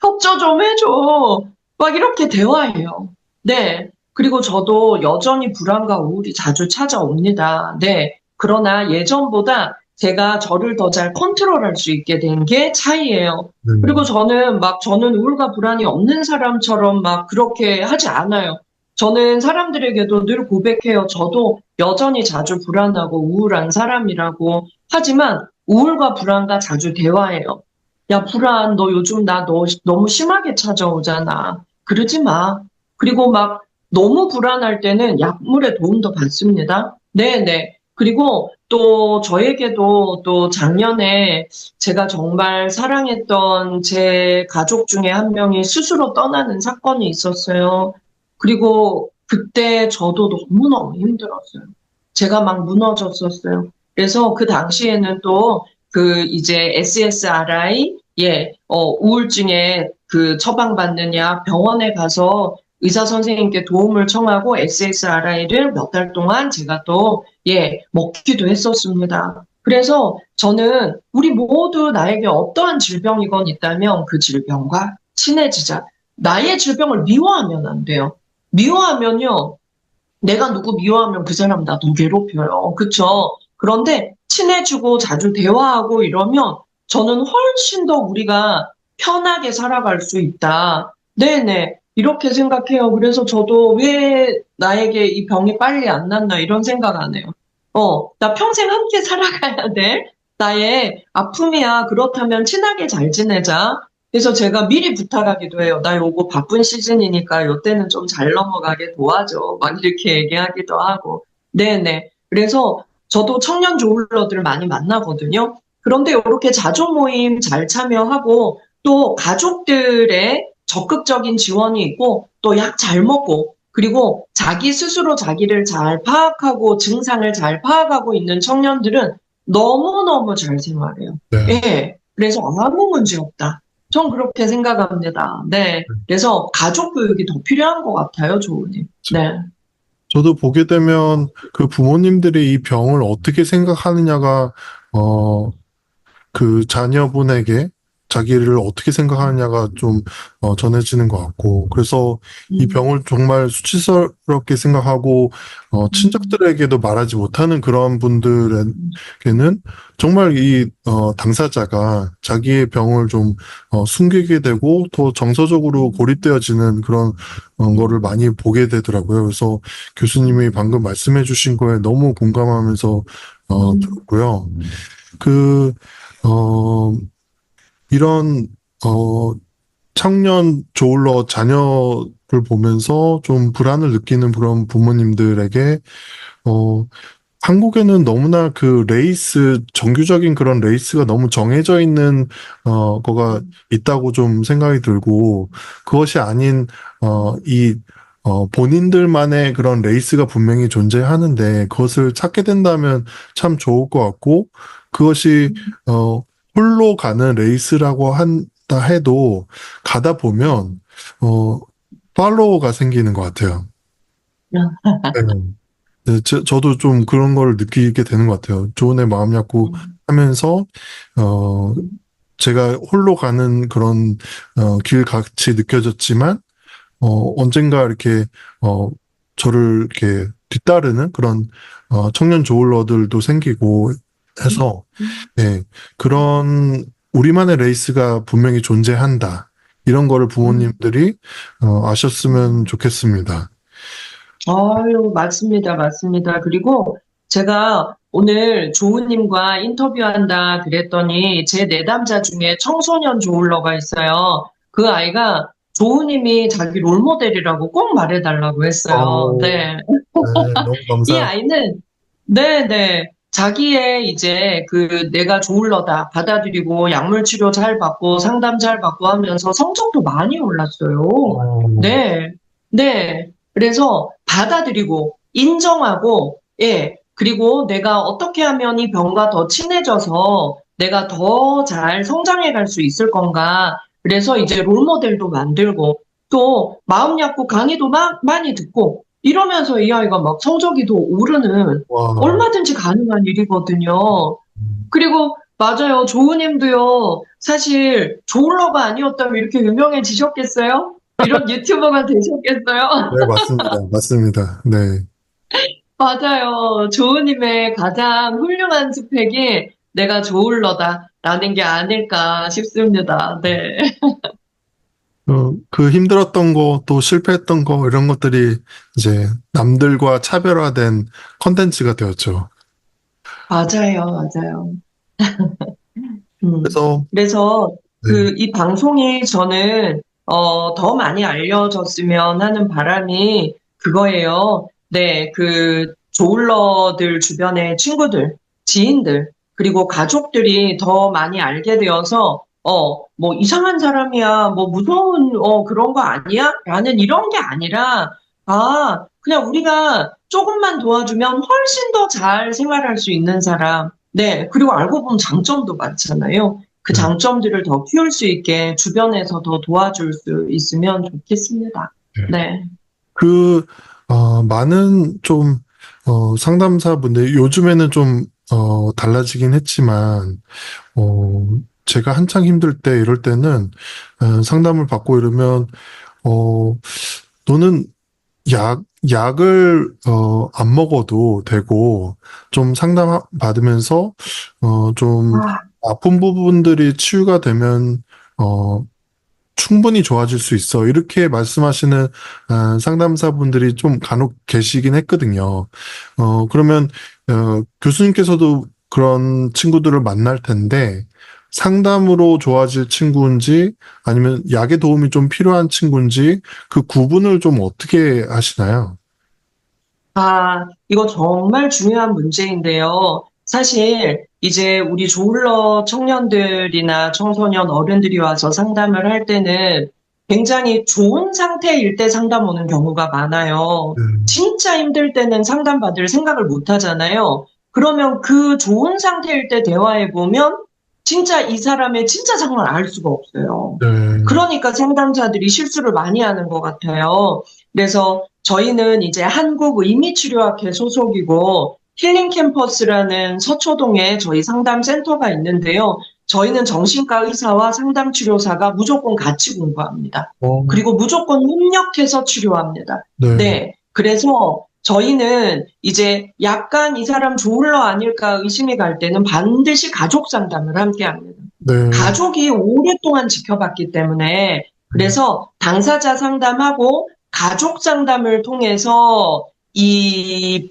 협조 좀 해줘. 막 이렇게 대화해요. 네. 그리고 저도 여전히 불안과 우울이 자주 찾아옵니다. 네. 그러나 예전보다 제가 저를 더 잘 컨트롤할 수 있게 된 게 차이예요. 네. 그리고 저는 우울과 불안이 없는 사람처럼 막 그렇게 하지 않아요. 저는 사람들에게도 늘 고백해요. 저도 여전히 자주 불안하고 우울한 사람이라고. 하지만 우울과 불안과 자주 대화해요. 야, 불안, 너 요즘 너 너무 심하게 찾아오잖아. 그러지 마. 그리고 막 너무 불안할 때는 약물의 도움도 받습니다. 네네. 그리고 또 저에게도 또 작년에 제가 정말 사랑했던 제 가족 중에 한 명이 스스로 떠나는 사건이 있었어요. 그리고 그때 저도 너무너무 힘들었어요. 제가 막 무너졌었어요. 그래서 그 당시에는 또 이제 SSRI, 우울증에 그 처방받는 약 병원에 가서 의사 선생님께 도움을 청하고 SSRI를 몇 달 동안 제가 또, 먹기도 했었습니다. 그래서 저는 우리 모두 나에게 어떠한 질병이건 있다면 그 질병과 친해지자. 나의 질병을 미워하면 안 돼요. 미워하면요, 내가 누구 미워하면 그 사람 나 더 괴롭혀요. 그쵸? 그런데 친해지고 자주 대화하고 이러면 저는 훨씬 더 우리가 편하게 살아갈 수 있다. 네네. 이렇게 생각해요. 그래서 저도 왜 나에게 이 병이 빨리 안 낫나 이런 생각 안 해요. 나 평생 함께 살아가야 돼. 나의 아픔이야. 그렇다면 친하게 잘 지내자. 그래서 제가 미리 부탁하기도 해요. 나 요거 바쁜 시즌이니까 요때는 좀 잘 넘어가게 도와줘. 막 이렇게 얘기하기도 하고. 네네. 그래서 저도 청년 조울러들을 많이 만나거든요. 그런데 이렇게 자조 모임 잘 참여하고 또 가족들의 적극적인 지원이 있고 또 약 잘 먹고 그리고 자기 스스로 자기를 잘 파악하고 증상을 잘 파악하고 있는 청년들은 너무너무 잘 생활해요. 네. 예. 그래서 아무 문제 없다. 전 그렇게 생각합니다. 네. 그래서 가족 교육이 더 필요한 것 같아요, 조은님. 네. 저도 보게 되면 그 부모님들이 이 병을 어떻게 생각하느냐가, 어, 그 자녀분에게 자기를 어떻게 생각하느냐가 좀 전해지는 것 같고, 그래서 이 음, 병을 정말 수치스럽게 생각하고 친척들에게도 말하지 못하는 그런 분들에게는 정말 이 당사자가 자기의 병을 좀 숨기게 되고 더 정서적으로 고립되어지는 그런 거를 많이 보게 되더라고요. 그래서 교수님이 방금 말씀해 주신 거에 너무 공감하면서 들었고요. 그 어, 이런, 청년 조울러 자녀를 보면서 좀 불안을 느끼는 그런 부모님들에게, 어, 한국에는 너무나 그 정규적인 그런 레이스가 너무 정해져 있는, 거가 있다고 좀 생각이 들고, 그것이 아닌, 본인들만의 그런 레이스가 분명히 존재하는데, 그것을 찾게 된다면 참 좋을 것 같고, 그것이, 어, 홀로 가는 레이스라고 한다 해도, 가다 보면, 어, 팔로워가 생기는 것 같아요. 네. 네, 저도 좀 그런 걸 느끼게 되는 것 같아요. 조언의 마음 약국 하면서, 어, 제가 홀로 가는 그런, 길 같이 느껴졌지만, 언젠가 이렇게, 어, 저를 이렇게 뒤따르는 그런, 청년 조울러들도 생기고 해서, 네, 그런, 우리만의 레이스가 분명히 존재한다. 이런 거를 부모님들이, 아셨으면 좋겠습니다. 아유, 맞습니다. 맞습니다. 그리고 제가 오늘 조우님과 인터뷰한다 그랬더니 제 내담자 중에 청소년 조울러가 있어요. 그 아이가 조우님이 자기 롤모델이라고 꼭 말해달라고 했어요. 어, 네. 네, 너무 이 감사합니다. 아이는, 네네. 자기의 이제 내가 조울러다 받아들이고 약물 치료 잘 받고 상담 잘 받고 하면서 성적도 많이 올랐어요. 어, 네. 네. 그래서 받아들이고 인정하고, 예, 그리고 내가 어떻게 하면 이 병과 더 친해져서 내가 더 잘 성장해 갈 수 있을 건가. 그래서 이제 롤모델도 만들고, 또 마음 약고 강의도 많이 듣고, 이러면서 이 아이가 막 성적이 더 오르는 와, 얼마든지 가능한 일이거든요. 그리고 맞아요. 조우님도요. 사실 조울러가 아니었다면 이렇게 유명해지셨겠어요? 이런 유튜버가 되셨겠어요? 네, 맞습니다. 맞습니다. 네. 맞아요. 조우님의 가장 훌륭한 스펙이 내가 조울러다라는 게 아닐까 싶습니다. 네. 그 힘들었던 거, 또 실패했던 거, 이런 것들이 이제 남들과 차별화된 컨텐츠가 되었죠. 맞아요. 맞아요. 음. 그래서, 그래서 네, 이 방송이 저는 더 많이 알려졌으면 하는 바람이 그거예요. 네, 조울러들 주변의 친구들, 지인들, 그리고 가족들이 더 많이 알게 되어서 뭐 이상한 사람이야, 뭐 무서운 그런 거 아니야? 라는 이런 게 아니라 그냥 우리가 조금만 도와주면 훨씬 더 잘 생활할 수 있는 사람. 네, 그리고 알고 보면 장점도 많잖아요. 그 네, 장점들을 더 키울 수 있게 주변에서 더 도와줄 수 있으면 좋겠습니다. 네. 네. 그, 많은 좀, 상담사분들, 요즘에는 좀, 달라지긴 했지만, 어, 제가 한창 힘들 때, 이럴 때는, 상담을 받고 이러면, 어, 너는 약을, 안 먹어도 되고, 좀 상담 받으면서, 좀 아, 아픈 부분들이 치유가 되면, 어, 충분히 좋아질 수 있어. 이렇게 말씀하시는 상담사분들이 좀 간혹 계시긴 했거든요. 그러면, 교수님께서도 그런 친구들을 만날 텐데, 상담으로 좋아질 친구인지, 아니면 약의 도움이 좀 필요한 친구인지, 그 구분을 좀 어떻게 하시나요? 이거 정말 중요한 문제인데요. 사실 이제 우리 조울러 청년들이나 청소년 어른들이 와서 상담을 할 때는 굉장히 좋은 상태일 때 상담 오는 경우가 많아요. 진짜 힘들 때는 상담받을 생각을 못 하잖아요. 그러면 그 좋은 상태일 때 대화해 보면 진짜 이 사람의 진짜 상황을 알 수가 없어요. 네. 그러니까 상담자들이 실수를 많이 하는 것 같아요. 그래서 저희는 이제 한국의미치료학회 소속이고 힐링 캠퍼스라는 서초동에 저희 상담센터가 있는데요. 저희는 정신과 의사와 상담 치료사가 무조건 같이 공부합니다. 어, 그리고 무조건 협력해서 치료합니다. 네, 네. 그래서 저희는 이제 약간 이 사람 조울러 아닐까 의심이 갈 때는 반드시 가족 상담을 함께 합니다. 네. 가족이 오랫동안 지켜봤기 때문에 그래서 당사자 상담하고 가족 상담을 통해서 이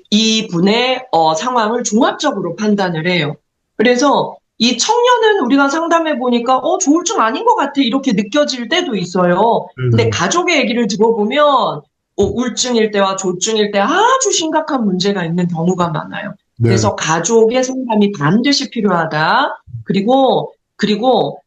분의 상황을 종합적으로 판단을 해요. 그래서 이 청년은 우리가 상담해 보니까 조울증 아닌 것 같아 이렇게 느껴질 때도 있어요. 근데 네, 가족의 얘기를 들어보면 우울증일 때와 조증일 때 아주 심각한 문제가 있는 경우가 많아요. 네, 그래서 가족의 상담이 반드시 필요하다. 그리고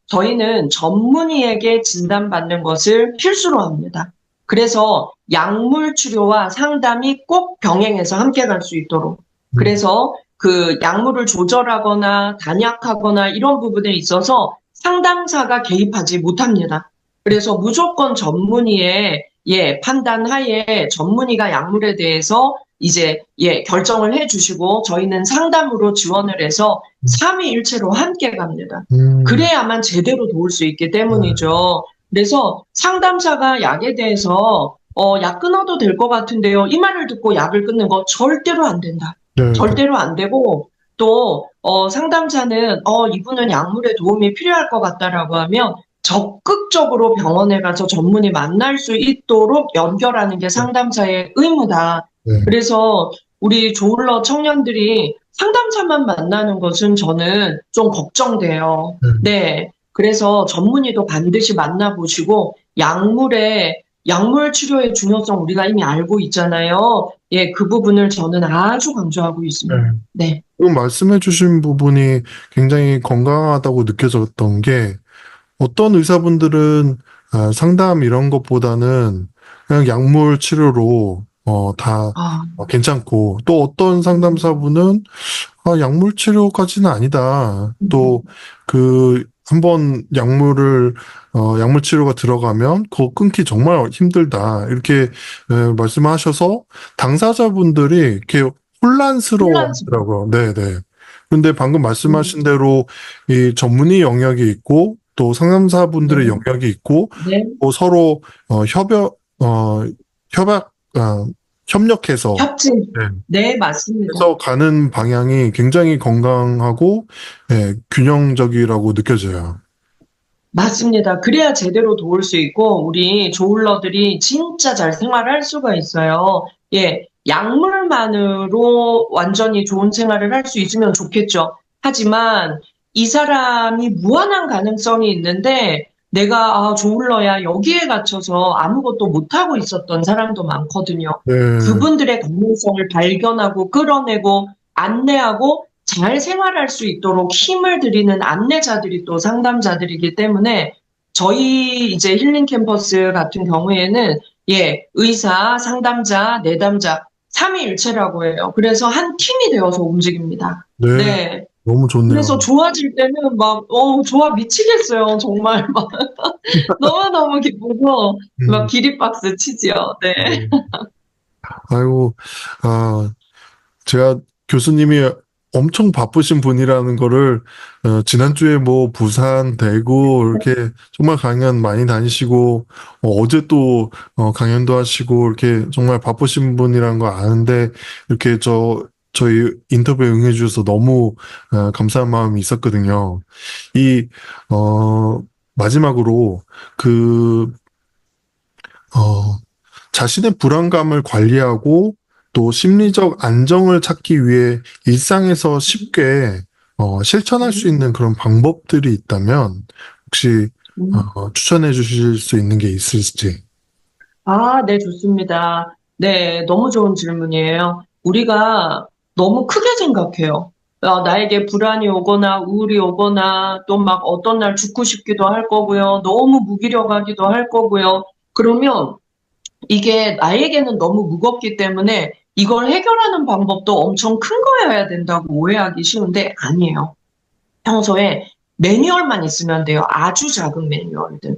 저희는 전문의에게 진단받는 것을 필수로 합니다. 그래서 약물 치료와 상담이 꼭 병행해서 함께 갈 수 있도록. 그래서 그 약물을 조절하거나 단약하거나 이런 부분에 있어서 상담사가 개입하지 못합니다. 그래서 무조건 전문의의 판단하에 전문의가 약물에 대해서 이제 결정을 해주시고 저희는 상담으로 지원을 해서 삼위일체로 함께 갑니다. 음, 그래야만 제대로 도울 수 있기 네, 때문이죠. 그래서 상담사가 약에 대해서 약 끊어도 될 것 같은데요. 이 말을 듣고 약을 끊는 거 절대로 안 된다. 네, 네, 절대로 안 되고 또 상담자는 이분은 약물의 도움이 필요할 것 같다라고 하면 적극적으로 병원에 가서 전문의 만날 수 있도록 연결하는 게 상담사의 의무다. 네, 그래서 우리 조울러 청년들이 상담사만 만나는 것은 저는 좀 걱정돼요. 네. 네. 그래서 전문의도 반드시 만나보시고 약물 치료의 중요성 우리가 이미 알고 있잖아요. 예, 그 부분을 저는 아주 강조하고 네. 있습니다. 네. 지금 말씀해주신 부분이 굉장히 건강하다고 느껴졌던 게 어떤 의사분들은 상담 이런 것보다는 그냥 약물 치료로 다 아, 괜찮고, 또 어떤 상담사분은 약물 치료까지는 아니다. 또, 한번 약물 치료가 들어가면 그거 끊기 정말 힘들다. 이렇게 말씀하셔서 당사자분들이 이렇게 혼란스러워 혼란스러워. 하더라고요. 네네. 근데 방금 음, 말씀하신 대로 이 전문의 영역이 있고, 또 네, 상담사분들의 영역이 있고, 네, 또 서로 협약, 협력해서 협진. 네. 네, 맞습니다. 해서 가는 방향이 굉장히 건강하고 균형적이라고 느껴져요. 맞습니다. 그래야 제대로 도울 수 있고, 우리 조울러들이 진짜 잘 생활할 수가 있어요. 예, 약물만으로 완전히 좋은 생활을 할 수 있으면 좋겠죠. 하지만 이 사람이 무한한 가능성이 있는데, 내가, 조울러야 여기에 갇혀서 아무것도 못하고 있었던 사람도 많거든요. 네, 그분들의 가능성을 발견하고 끌어내고 안내하고 잘 생활할 수 있도록 힘을 드리는 안내자들이 또 상담자들이기 때문에 저희 이제 힐링 캠퍼스 같은 경우에는 의사, 상담자, 내담자, 삼위일체라고 해요. 그래서 한 팀이 되어서 움직입니다. 네, 네. 너무 그래서 좋네요. 좋아질 때는 막, 좋아 미치겠어요. 정말 막 너무너무 기쁘고 막 음, 기립박수 치지요. 네. 네. 아이고, 아, 제가 교수님이 엄청 바쁘신 분이라는 거를 지난주에 뭐 부산, 대구 이렇게 정말 강연 많이 다니시고 어제 또 강연도 하시고 이렇게 정말 바쁘신 분이라는 거 아는데 이렇게 저희 인터뷰에 응해 주셔서 너무 감사한 마음이 있었거든요. 이 마지막으로 그 어, 자신의 불안감을 관리하고 또 심리적 안정을 찾기 위해 일상에서 쉽게 실천할 수 있는 그런 방법들이 있다면 혹시 음. 추천해 주실 수 있는 게 있을지. 네, 좋습니다. 네, 너무 좋은 질문이에요. 우리가 너무 크게 생각해요. 나에게 불안이 오거나 우울이 오거나 또 막 어떤 날 죽고 싶기도 할 거고요. 너무 무기력하기도 할 거고요. 그러면 이게 나에게는 너무 무겁기 때문에 이걸 해결하는 방법도 엄청 큰 거여야 된다고 오해하기 쉬운데 아니에요. 평소에 매뉴얼만 있으면 돼요. 아주 작은 매뉴얼들.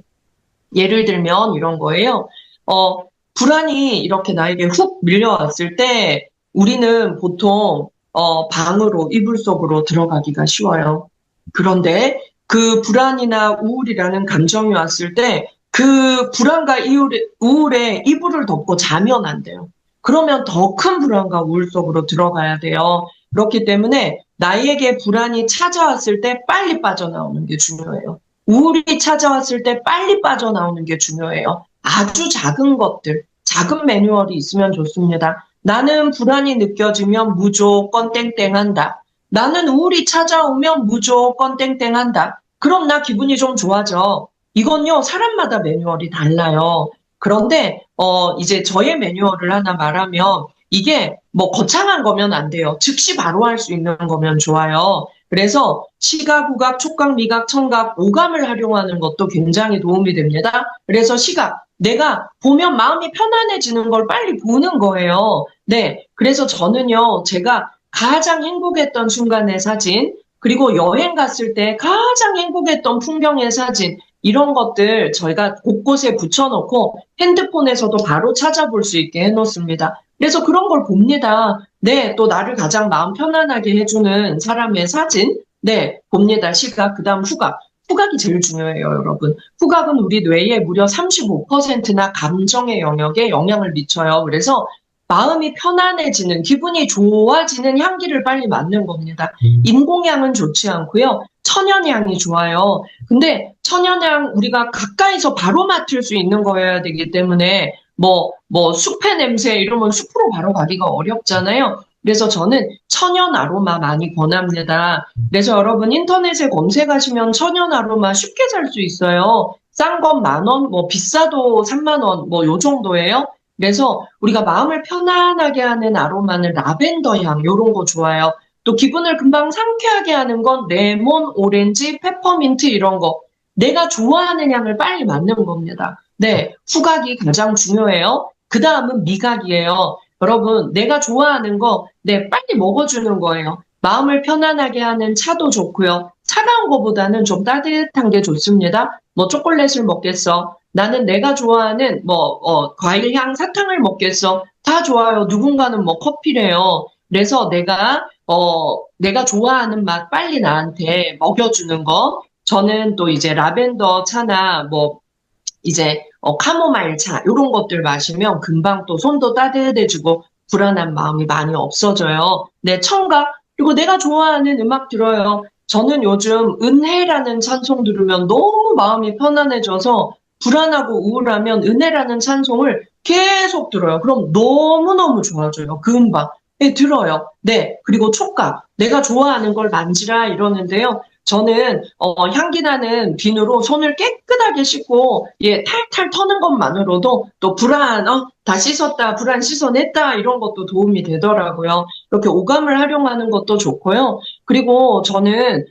예를 들면 이런 거예요. 불안이 이렇게 나에게 훅 밀려왔을 때 우리는 보통 방으로, 이불 속으로 들어가기가 쉬워요. 그런데 그 불안이나 우울이라는 감정이 왔을 때 그 불안과 우울에 이불을 덮고 자면 안 돼요. 그러면 더 큰 불안과 우울 속으로 들어가야 돼요. 그렇기 때문에 나에게 불안이 찾아왔을 때 빨리 빠져나오는 게 중요해요. 우울이 찾아왔을 때 빨리 빠져나오는 게 중요해요. 아주 작은 것들, 작은 매뉴얼이 있으면 좋습니다. 나는 불안이 느껴지면 무조건 땡땡한다. 나는 우울이 찾아오면 무조건 땡땡한다. 그럼 나 기분이 좀 좋아져. 이건요, 사람마다 매뉴얼이 달라요. 그런데, 이제 저의 매뉴얼을 하나 말하면, 이게 뭐 거창한 거면 안 돼요. 즉시 바로 할 수 있는 거면 좋아요. 그래서 시각, 후각, 촉각, 미각, 청각, 오감을 활용하는 것도 굉장히 도움이 됩니다. 그래서 시각, 내가 보면 마음이 편안해지는 걸 빨리 보는 거예요. 네. 그래서 저는요, 제가 가장 행복했던 순간의 사진, 그리고 여행 갔을 때 가장 행복했던 풍경의 사진, 이런 것들 저희가 곳곳에 붙여놓고 핸드폰에서도 바로 찾아볼 수 있게 해놓습니다. 그래서 그런 걸 봅니다. 네, 또 나를 가장 마음 편안하게 해주는 사람의 사진, 네, 봅니다. 시각, 그 다음 후각. 후각이 제일 중요해요, 여러분. 후각은 우리 뇌의 무려 35%나 감정의 영역에 영향을 미쳐요. 그래서 마음이 편안해지는, 기분이 좋아지는 향기를 빨리 맡는 겁니다. 음, 인공향은 좋지 않고요. 천연향이 좋아요. 근데 천연향 우리가 가까이서 바로 맡을 수 있는 거여야 되기 때문에 뭐 숲의 냄새 이러면 숲으로 바로 가기가 어렵잖아요. 그래서 저는 천연 아로마 많이 권합니다. 그래서 여러분 인터넷에 검색하시면 천연 아로마 쉽게 살 수 있어요. 싼 건 10,000원, 뭐 비싸도 30,000원, 뭐 요 정도예요. 그래서 우리가 마음을 편안하게 하는 아로마는 라벤더 향, 요런 거 좋아요. 또 기분을 금방 상쾌하게 하는 건 레몬, 오렌지, 페퍼민트 이런 거. 내가 좋아하는 향을 빨리 맡는 겁니다. 네, 후각이 가장 중요해요. 그 다음은 미각이에요. 여러분, 내가 좋아하는 거, 네, 빨리 먹어주는 거예요. 마음을 편안하게 하는 차도 좋고요. 차가운 거보다는 좀 따뜻한 게 좋습니다. 뭐 초콜릿을 먹겠어. 나는 내가 좋아하는 과일향 사탕을 먹겠어. 다 좋아요. 누군가는 뭐 커피래요. 그래서 내가 좋아하는 맛 빨리 나한테 먹여주는 거. 저는 또 이제 라벤더 차나 이제 카모마일 차 이런 것들 마시면 금방 또 손도 따뜻해지고 불안한 마음이 많이 없어져요. 네, 청각 그리고 내가 좋아하는 음악 들어요. 저는 요즘 은혜라는 찬송 들으면 너무 마음이 편안해져서 불안하고 우울하면 은혜라는 찬송을 계속 들어요. 그럼 너무너무 좋아져요. 금방. 네, 들어요. 네, 그리고 촉각. 내가 좋아하는 걸 만지라 이러는데요. 저는 향기 나는 비누로 손을 깨끗하게 씻고 예 탈탈 터는 것만으로도 또 다 씻었다 불안 씻어냈다 이런 것도 도움이 되더라고요. 이렇게 오감을 활용하는 것도 좋고요. 그리고 저는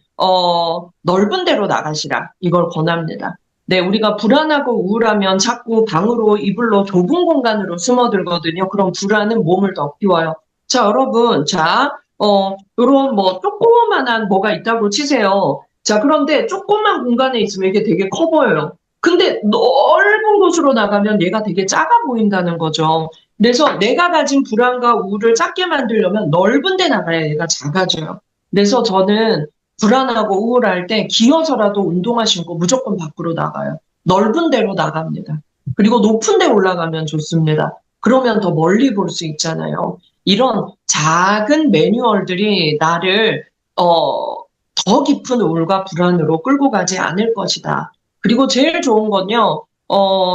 넓은 데로 나가시라 이걸 권합니다. 네, 우리가 불안하고 우울하면 자꾸 방으로 이불로 좁은 공간으로 숨어들거든요. 그럼 불안은 몸을 더 키워요. 자, 여러분, 요런 조그만한 뭐가 있다고 치세요. 자, 그런데 조그만 공간에 있으면 이게 되게 커 보여요. 근데 넓은 곳으로 나가면 얘가 되게 작아 보인다는 거죠. 그래서 내가 가진 불안과 우울을 작게 만들려면 넓은 데 나가야 얘가 작아져요. 그래서 저는 불안하고 우울할 때 기어서라도 운동화 신고 무조건 밖으로 나가요. 넓은 데로 나갑니다. 그리고 높은 데 올라가면 좋습니다. 그러면 더 멀리 볼 수 있잖아요. 이런 작은 매뉴얼들이 나를 더 깊은 우울과 불안으로 끌고 가지 않을 것이다. 그리고 제일 좋은 건요,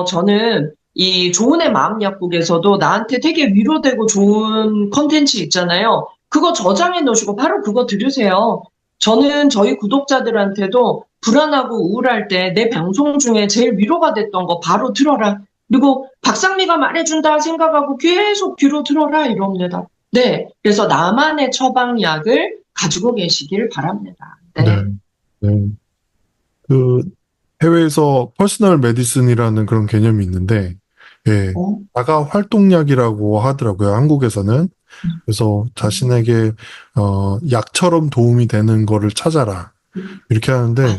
저는 이 조은의 마음 약국에서도 나한테 되게 위로되고 좋은 컨텐츠 있잖아요. 그거 저장해 놓으시고 바로 그거 들으세요. 저는 저희 구독자들한테도 불안하고 우울할 때 내 방송 중에 제일 위로가 됐던 거 바로 들어라. 그리고 박상미가 말해준다 생각하고 계속 귀로 들어라 이럽니다. 네, 그래서 나만의 처방약을 가지고 계시길 바랍니다. 네. 네. 네. 그 해외에서 퍼스널 메디슨이라는 그런 개념이 있는데, 예, 어? 자가 활동약이라고 하더라고요. 한국에서는. 그래서 자신에게 약처럼 도움이 되는 거를 찾아라. 이렇게 하는데, 맞아.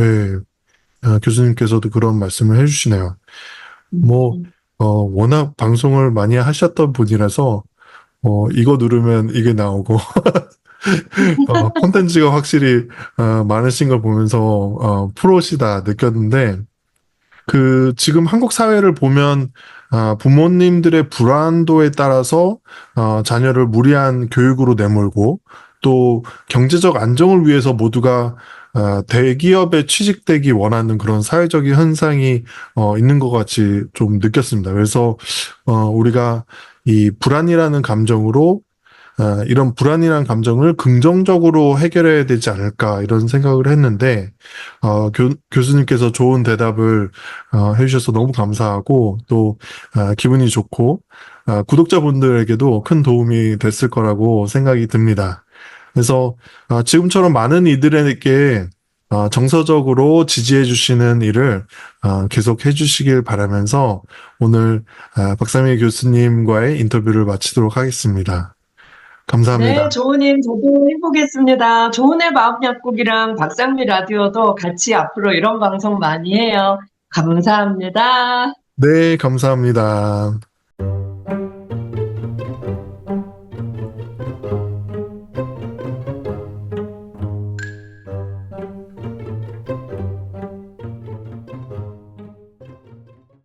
예, 교수님께서도 그런 말씀을 해주시네요. 뭐, 음. 워낙 방송을 많이 하셨던 분이라서, 이거 누르면 이게 나오고, 콘텐츠가 확실히, 많으신 걸 보면서, 프로시다 느꼈는데, 지금 한국 사회를 보면, 부모님들의 불안도에 따라서, 자녀를 무리한 교육으로 내몰고, 또 경제적 안정을 위해서 모두가, 대기업에 취직되기 원하는 그런 사회적인 현상이, 있는 것 같이 좀 느꼈습니다. 그래서, 우리가 이 불안이라는 감정으로 이런 불안이란 감정을 긍정적으로 해결해야 되지 않을까 이런 생각을 했는데 교수님께서 좋은 대답을 해주셔서 너무 감사하고 또 기분이 좋고 구독자분들에게도 큰 도움이 됐을 거라고 생각이 듭니다. 그래서 지금처럼 많은 이들에게 정서적으로 지지해 주시는 일을 계속 해주시길 바라면서 오늘 박상미 교수님과의 인터뷰를 마치도록 하겠습니다. 네, 감사합니다. 조우님, 저도 해보겠습니다. 조은의 마음 약국이랑 박상미 라디오도 같이 앞으로 이런 방송 많이 해요. 감사합니다. 네, 감사합니다.